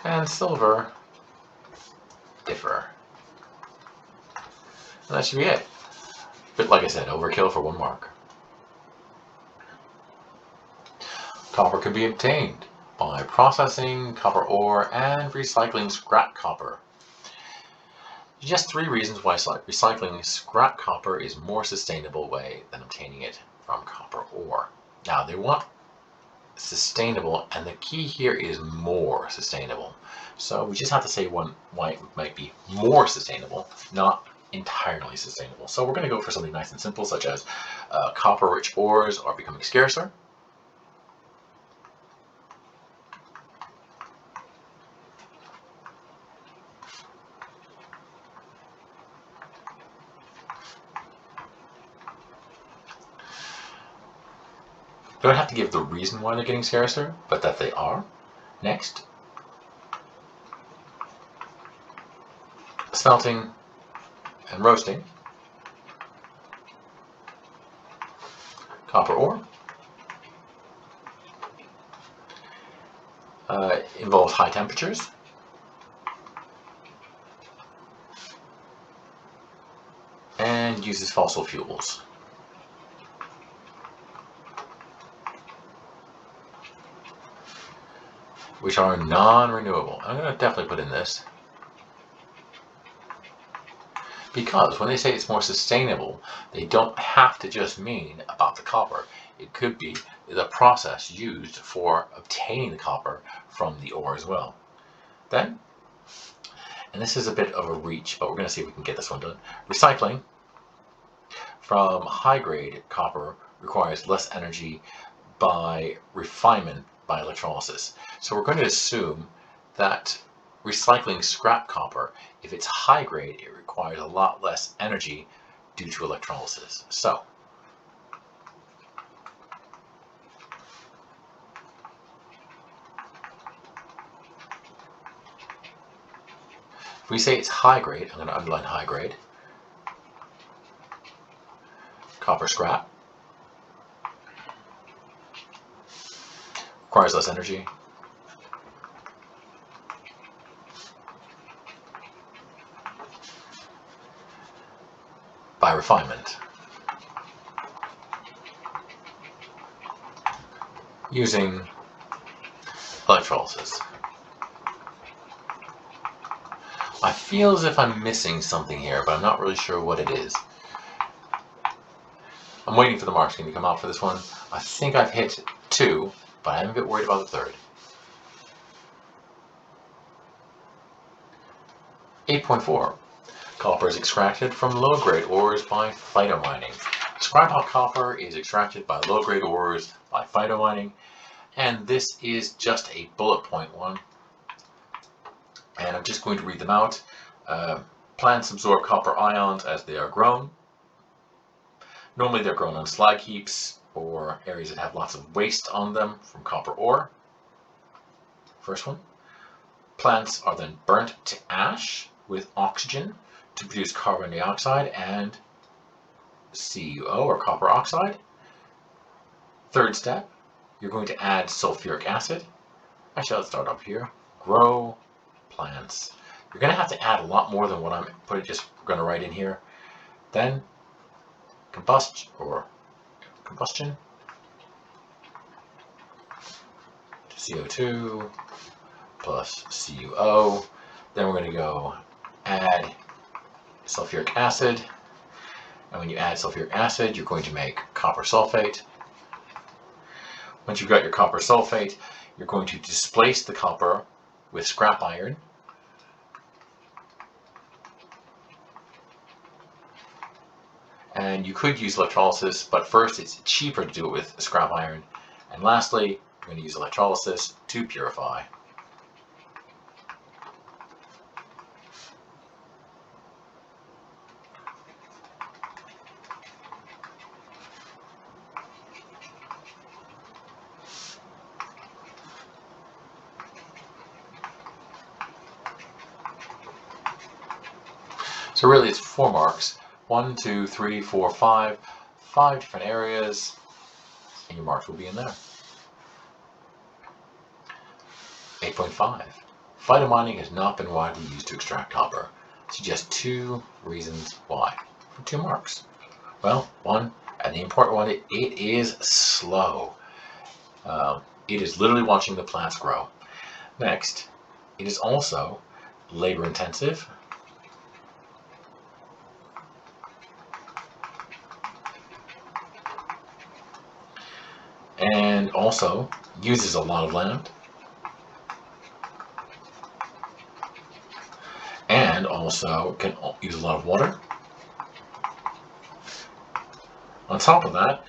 Speaker 1: and silver differ. And that should be it. But like I said, overkill for 1 mark. Copper can be obtained by processing copper ore and recycling scrap copper. Just 3 reasons why recycling scrap copper is a more sustainable way than obtaining it from copper ore. Now they want sustainable, and the key here is more sustainable. So we just have to say why it might be more sustainable, not entirely sustainable. So we're going to go for something nice and simple, such as copper-rich ores are becoming scarcer. Don't have to give the reason why they're getting scarcer, but that they are. Next, smelting and roasting copper ore involves high temperatures, and uses fossil fuels. Which are non-renewable. I'm going to definitely put in this. Because when they say it's more sustainable, they don't have to just mean about the copper. It could be the process used for obtaining the copper from the ore as well. Then, and this is a bit of a reach, but we're going to see if we can get this one done. Recycling from high-grade copper requires less energy by refinement by electrolysis. So we're going to assume that recycling scrap copper, if it's high grade, it requires a lot less energy due to electrolysis. So if we say it's high grade, I'm going to underline high grade. Copper scrap requires less energy. By refinement. Using electrolysis. feel as if I'm missing something here, but I'm not really sure what it is. I'm waiting for the marks to come out for this one. I think I've hit 2, but I'm a bit worried about the third. 8.4. Copper is extracted from low-grade ores by phytomining. Describe how copper is extracted by low-grade ores by phytomining. And this is just a bullet point one. And I'm just going to read them out. Plants absorb copper ions as they are grown. Normally they're grown on slag heaps or areas that have lots of waste on them from copper ore. First one. Plants are then burnt to ash with oxygen to produce carbon dioxide and CuO or copper oxide. Third step, you're going to add sulfuric acid. Actually, let's start up here. Grow plants. You're going to have to add a lot more than what I'm going to write in here. Then combustion CO2 plus CuO. Then we're going to go add sulfuric acid. And when you add sulfuric acid, you're going to make copper sulfate. Once you've got your copper sulfate, you're going to displace the copper with scrap iron. And you could use electrolysis, but first it's cheaper to do it with scrap iron. And lastly, we're going to use electrolysis to purify. So really it's 4 marks. 1, 2, 3, 4, 5. 5 different areas, and your marks will be in there. 8.5. Phytomining has not been widely used to extract copper. Suggest 2 reasons why. For 2 marks. Well, 1, and the important one, it is slow. It is literally watching the plants grow. Next, it is also labor intensive. And also uses a lot of land. And also can use a lot of water. On top of that,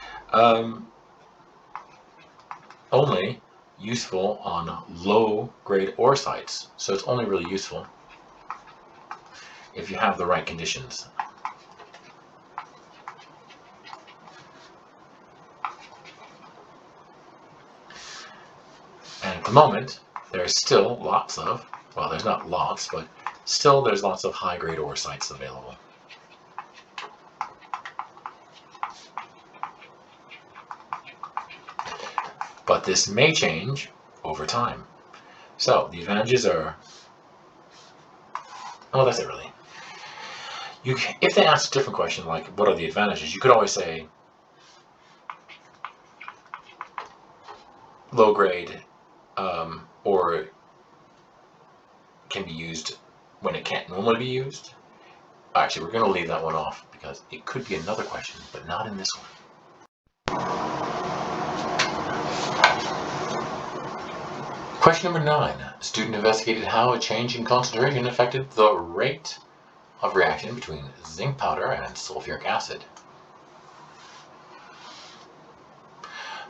Speaker 1: only useful on low-grade ore sites. So it's only really useful if you have the right conditions. And at the moment, there's still lots of, well, there's not lots, but still there's lots of high-grade ore sites available. But this may change over time. So the advantages are, oh, that's it really. If they ask a different question, like what are the advantages, you could always say low grade or can be used when it can't normally be used. Actually, we're going to leave that one off because it could be another question, but not in this one. Question number 9. A student investigated how a change in concentration affected the rate of reaction between zinc powder and sulfuric acid.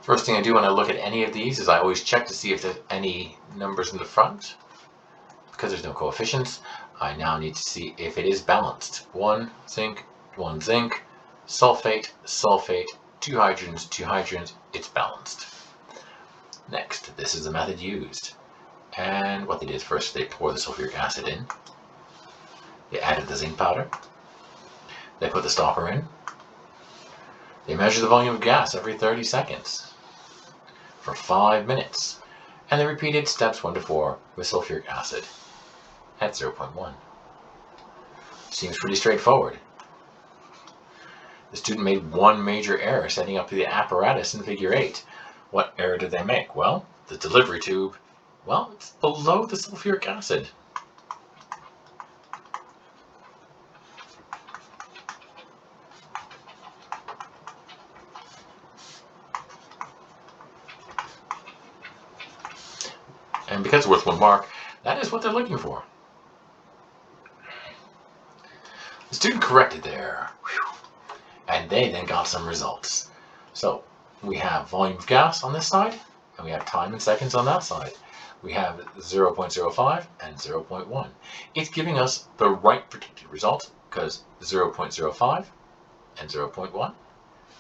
Speaker 1: First thing I do when I look at any of these is I always check to see if there's any numbers in the front. Because there's no coefficients, I now need to see if it is balanced. 1 zinc, sulfate, sulfate, 2 hydrogens, 2 hydrogens, it's balanced. Next, this is the method used. And what they did first, they poured the sulfuric acid in. They added the zinc powder. They put the stopper in. They measure the volume of gas every 30 seconds for 5 minutes. And they repeated steps 1 to 4 with sulfuric acid at 0.1. Seems pretty straightforward. The student made one major error setting up the apparatus in figure 8. What error did they make? Well, the delivery tube, well, it's below the sulfuric acid. And because it's worth 1 mark, that is what they're looking for. The student corrected there. And they then got some results. So we have volume of gas on this side, and we have time in seconds on that side. We have 0.05 and 0.1. It's giving us the right predicted result because 0.05 and 0.1.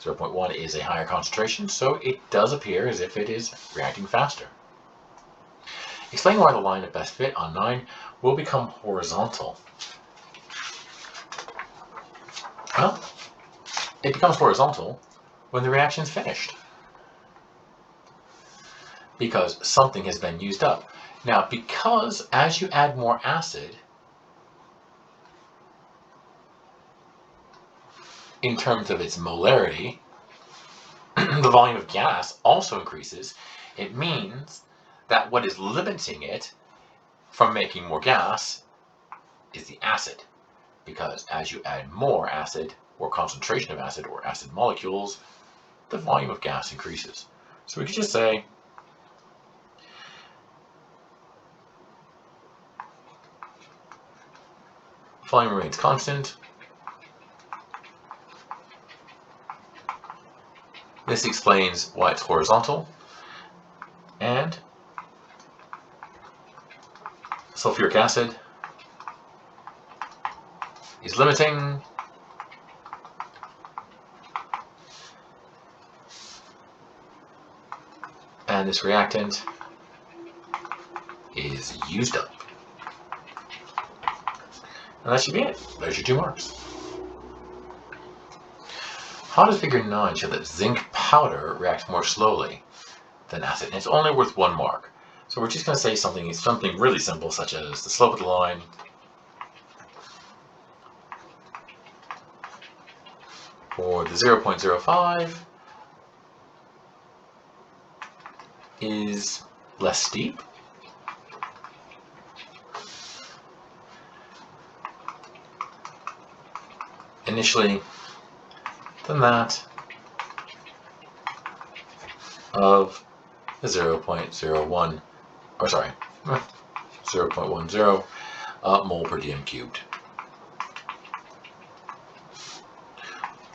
Speaker 1: 0.1 is a higher concentration, so it does appear as if it is reacting faster. Explain why the line of best fit on 9 will become horizontal. Well, it becomes horizontal when the reaction is finished, because something has been used up. Now, because as you add more acid, in terms of its molarity, the volume of gas also increases. It means that what is limiting it from making more gas is the acid, because as you add more acid, or concentration of acid, or acid molecules, the volume of gas increases. So we could just say volume remains constant. This explains why it's horizontal. And sulfuric acid is limiting. And this reactant is used up. And that should be it. There's your 2 marks. How does figure 9 show that zinc powder reacts more slowly than acid? And it's only worth 1 mark. So we're just going to say something really simple, such as the slope of the line for the 0.05 is less steep. Initially than that of the 0.01, or sorry, 0.10 mole per dm cubed.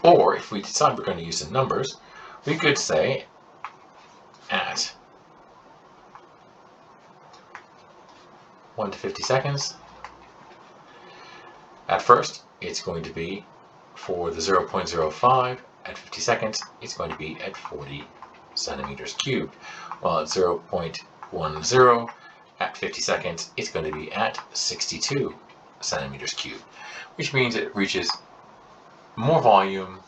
Speaker 1: Or if we decide we're going to use some numbers, we could say at 1 to 50 seconds, at first it's going to be for the 0.05 at 50 seconds, it's going to be at 40 centimeters cubed. While at 0.10 at 50 seconds, it's going to be at 62 centimeters cubed, which means it reaches more volume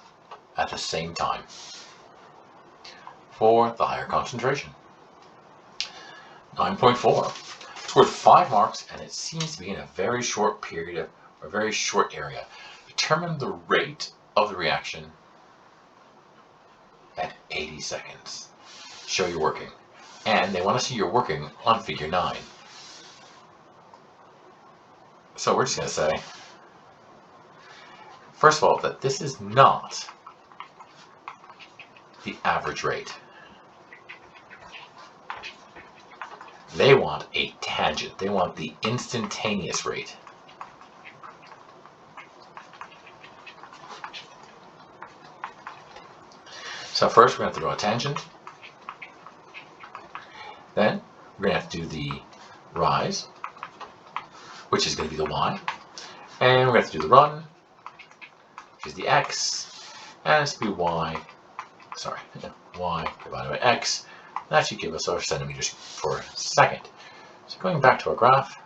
Speaker 1: at the same time for the higher concentration. 9.4. It's worth 5 marks, and it seems to be in a very short period, or a very short area. Determine the rate of the reaction at 80 seconds. Show your working. And they want to see your working on figure 9. So we're just going to say, first of all, that this is not the average rate. They want a tangent. They want the instantaneous rate. So first we're going to have to draw a tangent. Then we're going to have to do the rise, which is going to be the y. And we're going to have to do the run, which is the x. And it's going to be y divided by x. That should give us our centimeters per second. So going back to our graph,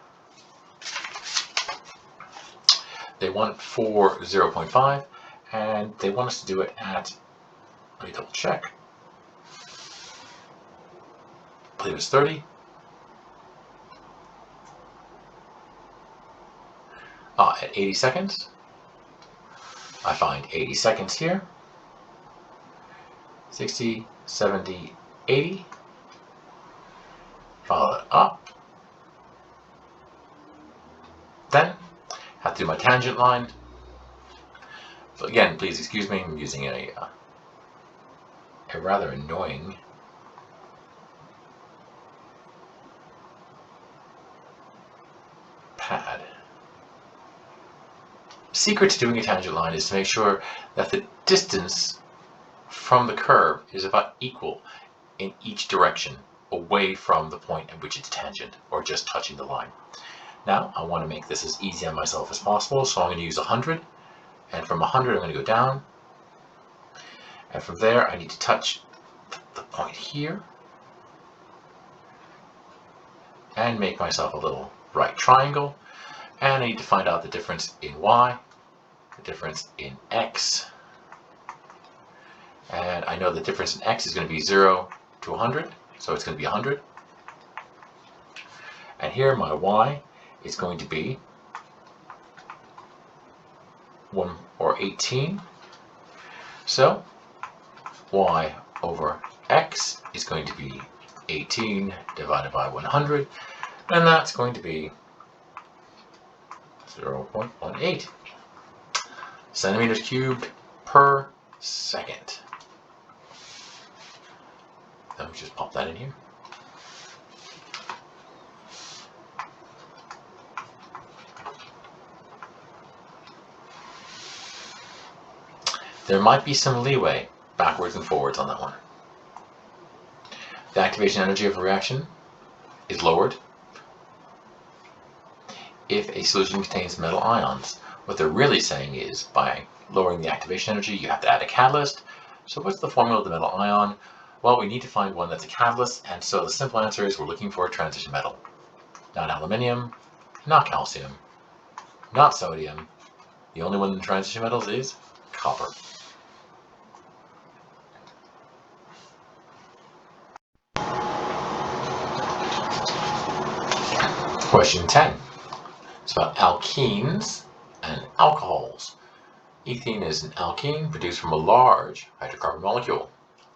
Speaker 1: they want it for 0.5, and they want us to do it at, let me double check, I believe it's 30. At 80 seconds. I find 80 seconds here. 60, 70, 80. Follow it up. Then have to do my tangent line. So again, please excuse me, I'm using a rather annoying pad. Secret to doing a tangent line is to make sure that the distance from the curve is about equal in each direction away from the point at which it's tangent or just touching the line. Now I want to make this as easy on myself as possible, so I'm going to use 100, and from 100 I'm going to go down, and from there I need to touch the point here and make myself a little right triangle, and I need to find out the difference in y, the difference in x, and I know the difference in x is going to be 0 to 100, so it's going to be 100, and here my y is going to be 1 or 18, so y over x is going to be 18 divided by 100, and that's going to be 0.18 centimeters cubed per second. Let me just pop that in here. There might be some leeway backwards and forwards on that one. The activation energy of a reaction is lowered if a solution contains metal ions. What they're really saying is by lowering the activation energy, you have to add a catalyst. So what's the formula of the metal ion? Well, we need to find one that's a catalyst, and so the simple answer is we're looking for a transition metal. Not aluminium, not calcium, not sodium. The only one in transition metals is copper. Question 10. It's about alkenes and alcohols. Ethene is an alkene produced from a large hydrocarbon molecule.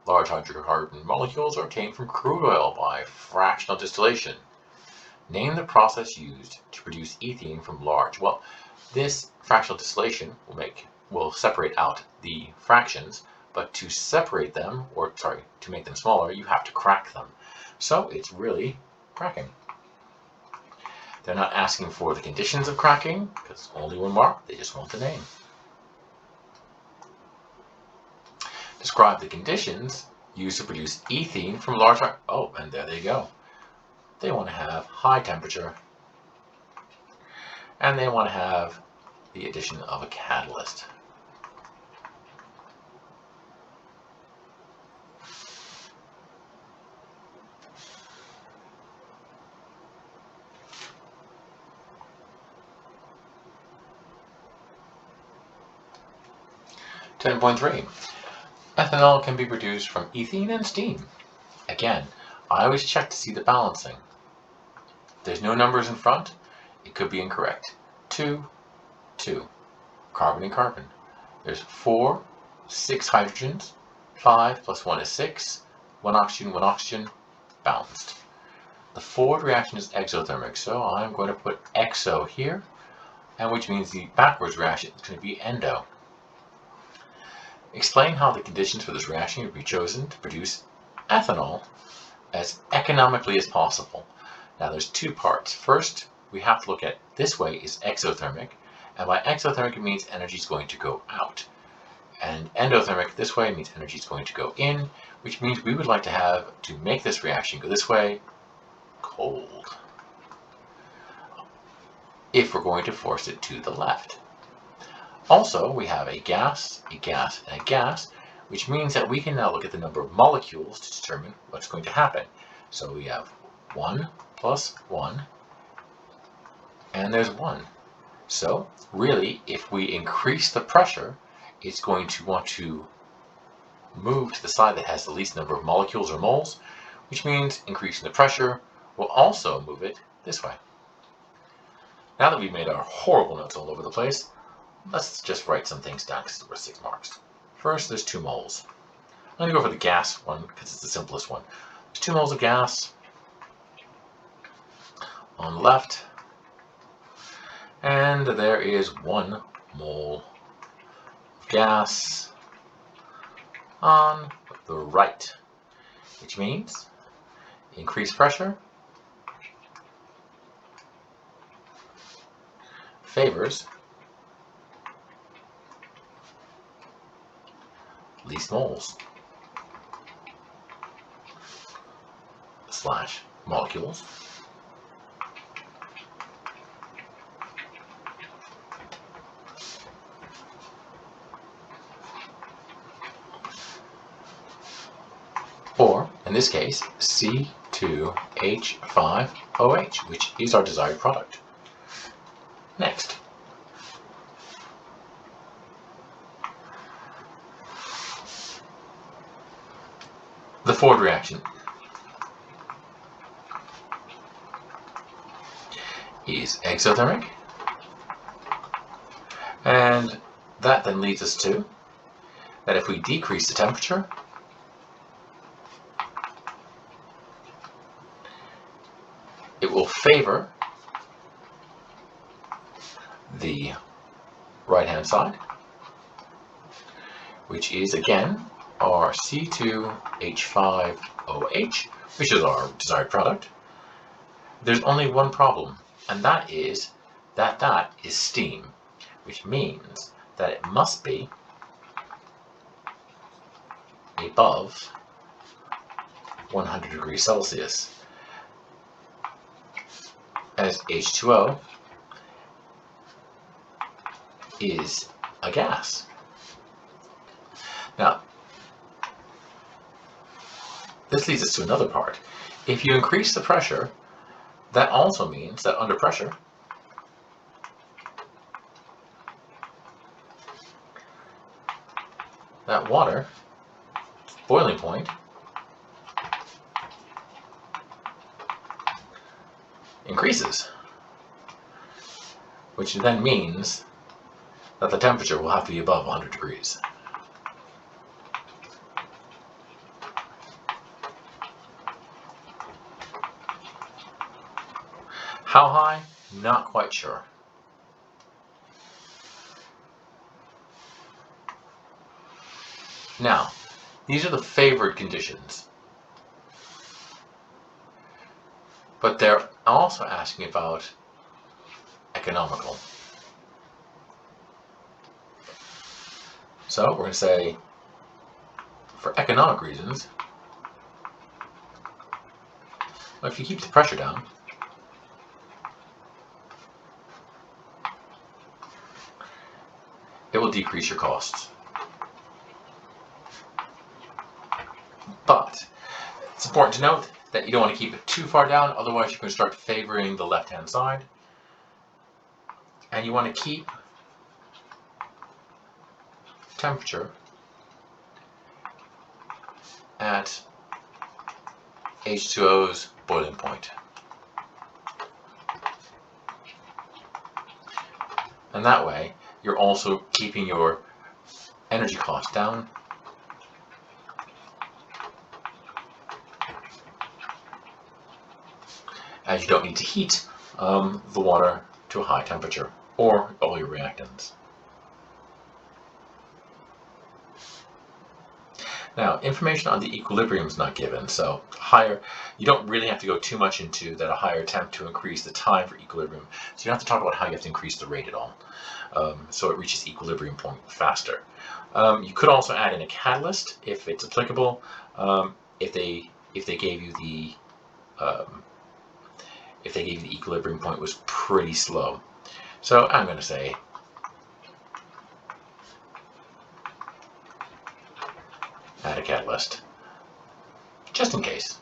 Speaker 1: Large hydrocarbon molecules are obtained from crude oil by fractional distillation. Name the process used to produce ethene from large. Well, this fractional distillation will separate out the fractions, but to separate them, to make them smaller, you have to crack them. So it's really cracking. They're not asking for the conditions of cracking, because only one mark, they just want the name. Describe the conditions used to produce ethene from large... Oh, and there they go. They want to have high temperature, and they want to have the addition of a catalyst. .3. Ethanol can be produced from ethene and steam. Again, I always check to see the balancing. There's no numbers in front, it could be incorrect. 2, 2. Carbon and carbon. There's 4, 6 hydrogens. 5 plus 1 is 6. 1 oxygen, balanced. The forward reaction is exothermic, so I'm going to put exo here, and which means the backwards reaction is going to be endo. Explain how the conditions for this reaction would be chosen to produce ethanol as economically as possible. Now there's two parts. First, we have to look at this way is exothermic, and by exothermic it means energy is going to go out. And endothermic this way means energy is going to go in, which means we would like to have, to make this reaction go this way, cold. If we're going to force it to the left. Also, we have a gas, and a gas, which means that we can now look at the number of molecules to determine what's going to happen. So we have 1 plus 1, and there's 1. So really, if we increase the pressure, it's going to want to move to the side that has the least number of molecules or moles, which means increasing the pressure will also move it this way. Now that we've made our horrible notes all over the place, let's just write some things down because there were 6 marks. First, there's 2 moles. I'm going to go for the gas one because it's the simplest one. There's 2 moles of gas on the left, and there is 1 mole of gas on the right, which means increased pressure favors least moles / molecules or, in this case, C2H5OH, which is our desired product. Next, the Ford reaction is exothermic, and that then leads us to that if we decrease the temperature, it will favor the right-hand side, which is again our C2H5OH, which is our desired product. There's only one problem, and that is that is steam, which means that it must be above 100 degrees Celsius, as H2O is a gas. Now, this leads us to another part. If you increase the pressure, that also means that under pressure, that water boiling point increases, which then means that the temperature will have to be above 100 degrees. How high? Not quite sure. Now, these are the favored conditions, but they're also asking about economical. So we're going to say, for economic reasons, well, if you keep the pressure down, it will decrease your costs. But it's important to note that you don't want to keep it too far down, otherwise you're going to start favoring the left-hand side. And you want to keep temperature at H2O's boiling point. And that way, you're also keeping your energy costs down, as you don't need to heat the water to a high temperature or all your reactants. Now, information on the equilibrium is not given, so higher, you don't really have to go too much into that a higher temp to increase the time for equilibrium. So you don't have to talk about how you have to increase the rate at all. So it reaches equilibrium point faster. You could also add in a catalyst if it's applicable. If they gave you the equilibrium point was pretty slow. So I'm going to say add a catalyst, just in case,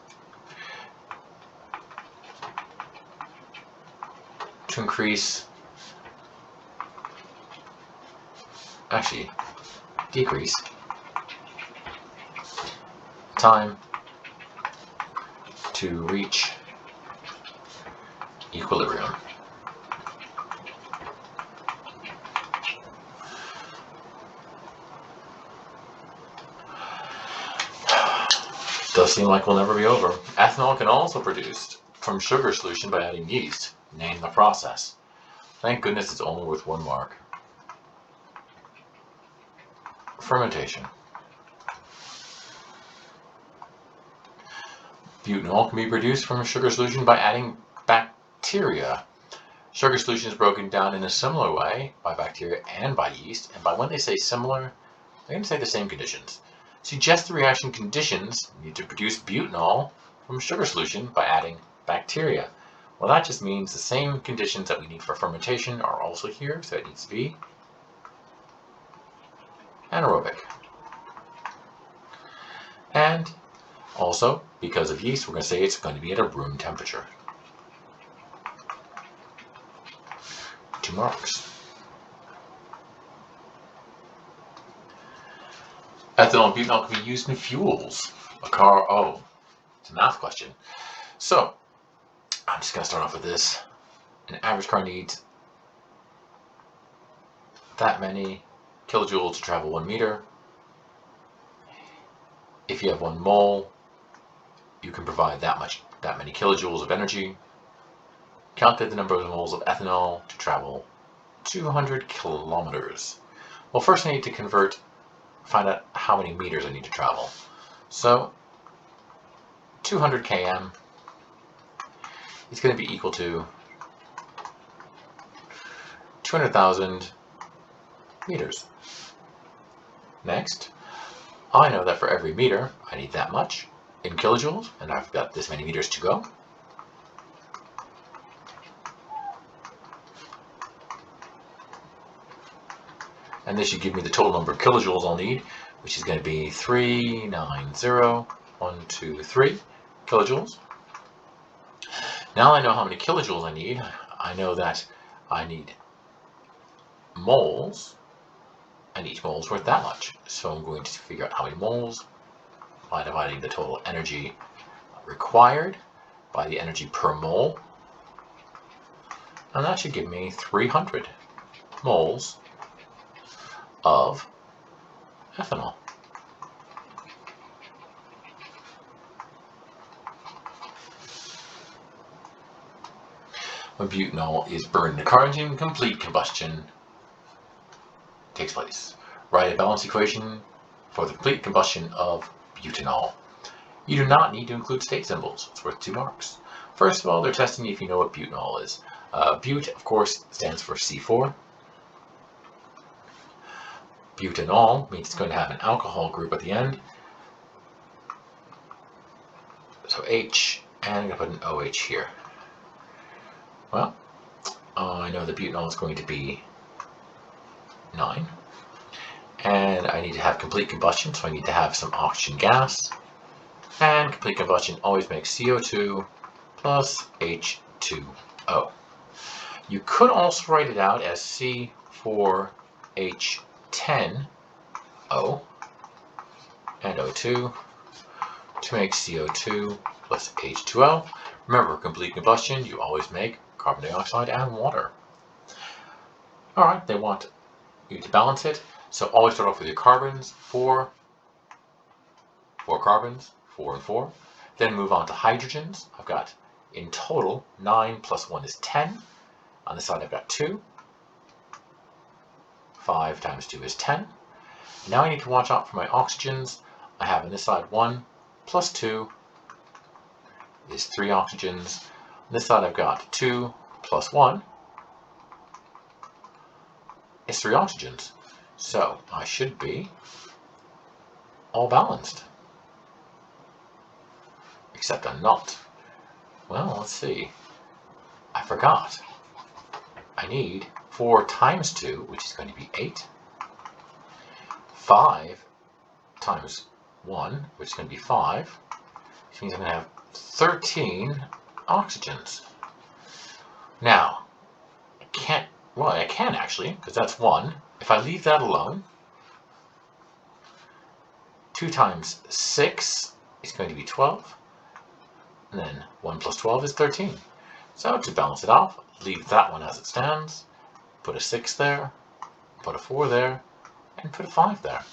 Speaker 1: to increase, actually decrease time to reach equilibrium. Does seem like we'll never be over. Ethanol can also be produced from sugar solution by adding yeast. Name the process. Thank goodness it's only worth 1 mark. Fermentation. Butanol can be produced from a sugar solution by adding bacteria. Sugar solution is broken down in a similar way by bacteria and by yeast, and by when they say similar, they're going to say the same conditions. Suggest the reaction conditions need to produce butanol from sugar solution by adding bacteria. Well, that just means the same conditions that we need for fermentation are also here, so it needs to be anaerobic. And also, because of yeast, we're going to say it's going to be at a room temperature. 2 marks. Ethanol and butanol can be used in fuels. A car, it's a math question. So, I'm just going to start off with this. An average car needs that many kilojoules to travel 1 meter. If you have 1 mole, you can provide that many kilojoules of energy. Calculate the number of moles of ethanol to travel 200 kilometers. Well, first I need to find out how many meters I need to travel. So 200 km is going to be equal to 200,000 meters. Next, I know that for every meter I need that much in kilojoules, and I've got this many meters to go. And this should give me the total number of kilojoules I'll need, which is going to be 390,123 kilojoules. Now I know how many kilojoules I need. I know that I need moles, and each mole is worth that much. So I'm going to figure out how many moles by dividing the total energy required by the energy per mole. And that should give me 300 moles of ethanol. When butanol is burned in a car engine, complete combustion takes place. Write a balance equation for the complete combustion of butanol. You do not need to include state symbols. It's worth 2 marks. First of all, they're testing if you know what butanol is. But, of course, stands for C4. Butanol means it's going to have an alcohol group at the end. So H, and I'm going to put an OH here. Well, I know the butanol is going to be 9. And I need to have complete combustion, so I need to have some oxygen gas. And complete combustion always makes CO2 plus H2O. You could also write it out as C4H10O and O2 to make CO2 plus H2O. Remember, complete combustion, you always make carbon dioxide and water. Alright, they want you to balance it. So always start off with your carbons, 4 carbons, 4 and 4. Then move on to hydrogens. I've got in total 9 plus 1 is 10. On this side I've got 2. 5 times 2 is 10. Now I need to watch out for my oxygens. I have on this side 1 plus 2 is 3 oxygens. On this side I've got 2 plus 1 is 3 oxygens. So I should be all balanced. Except I'm not. Well, let's see. I forgot. I need 4 times 2, which is going to be 8. 5 times 1, which is going to be 5. Which means I'm going to have 13 oxygens. Now, I can actually, because that's 1. If I leave that alone, 2 times 6 is going to be 12. And then 1 plus 12 is 13. So to balance it off, leave that one as it stands, put a 6 there, put a 4 there, and put a 5 there.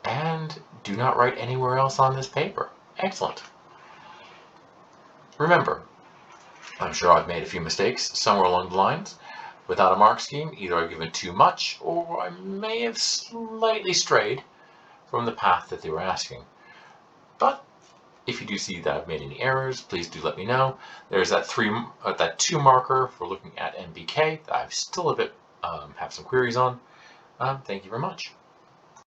Speaker 1: And do not write anywhere else on this paper. Excellent. Remember, I'm sure I've made a few mistakes somewhere along the lines. Without a mark scheme, either I've given too much or I may have slightly strayed from the path that they were asking. But If you do see that I've made any errors, please do let me know. There's that 2 marker for looking at NBK that I still have some queries on. Thank you very much.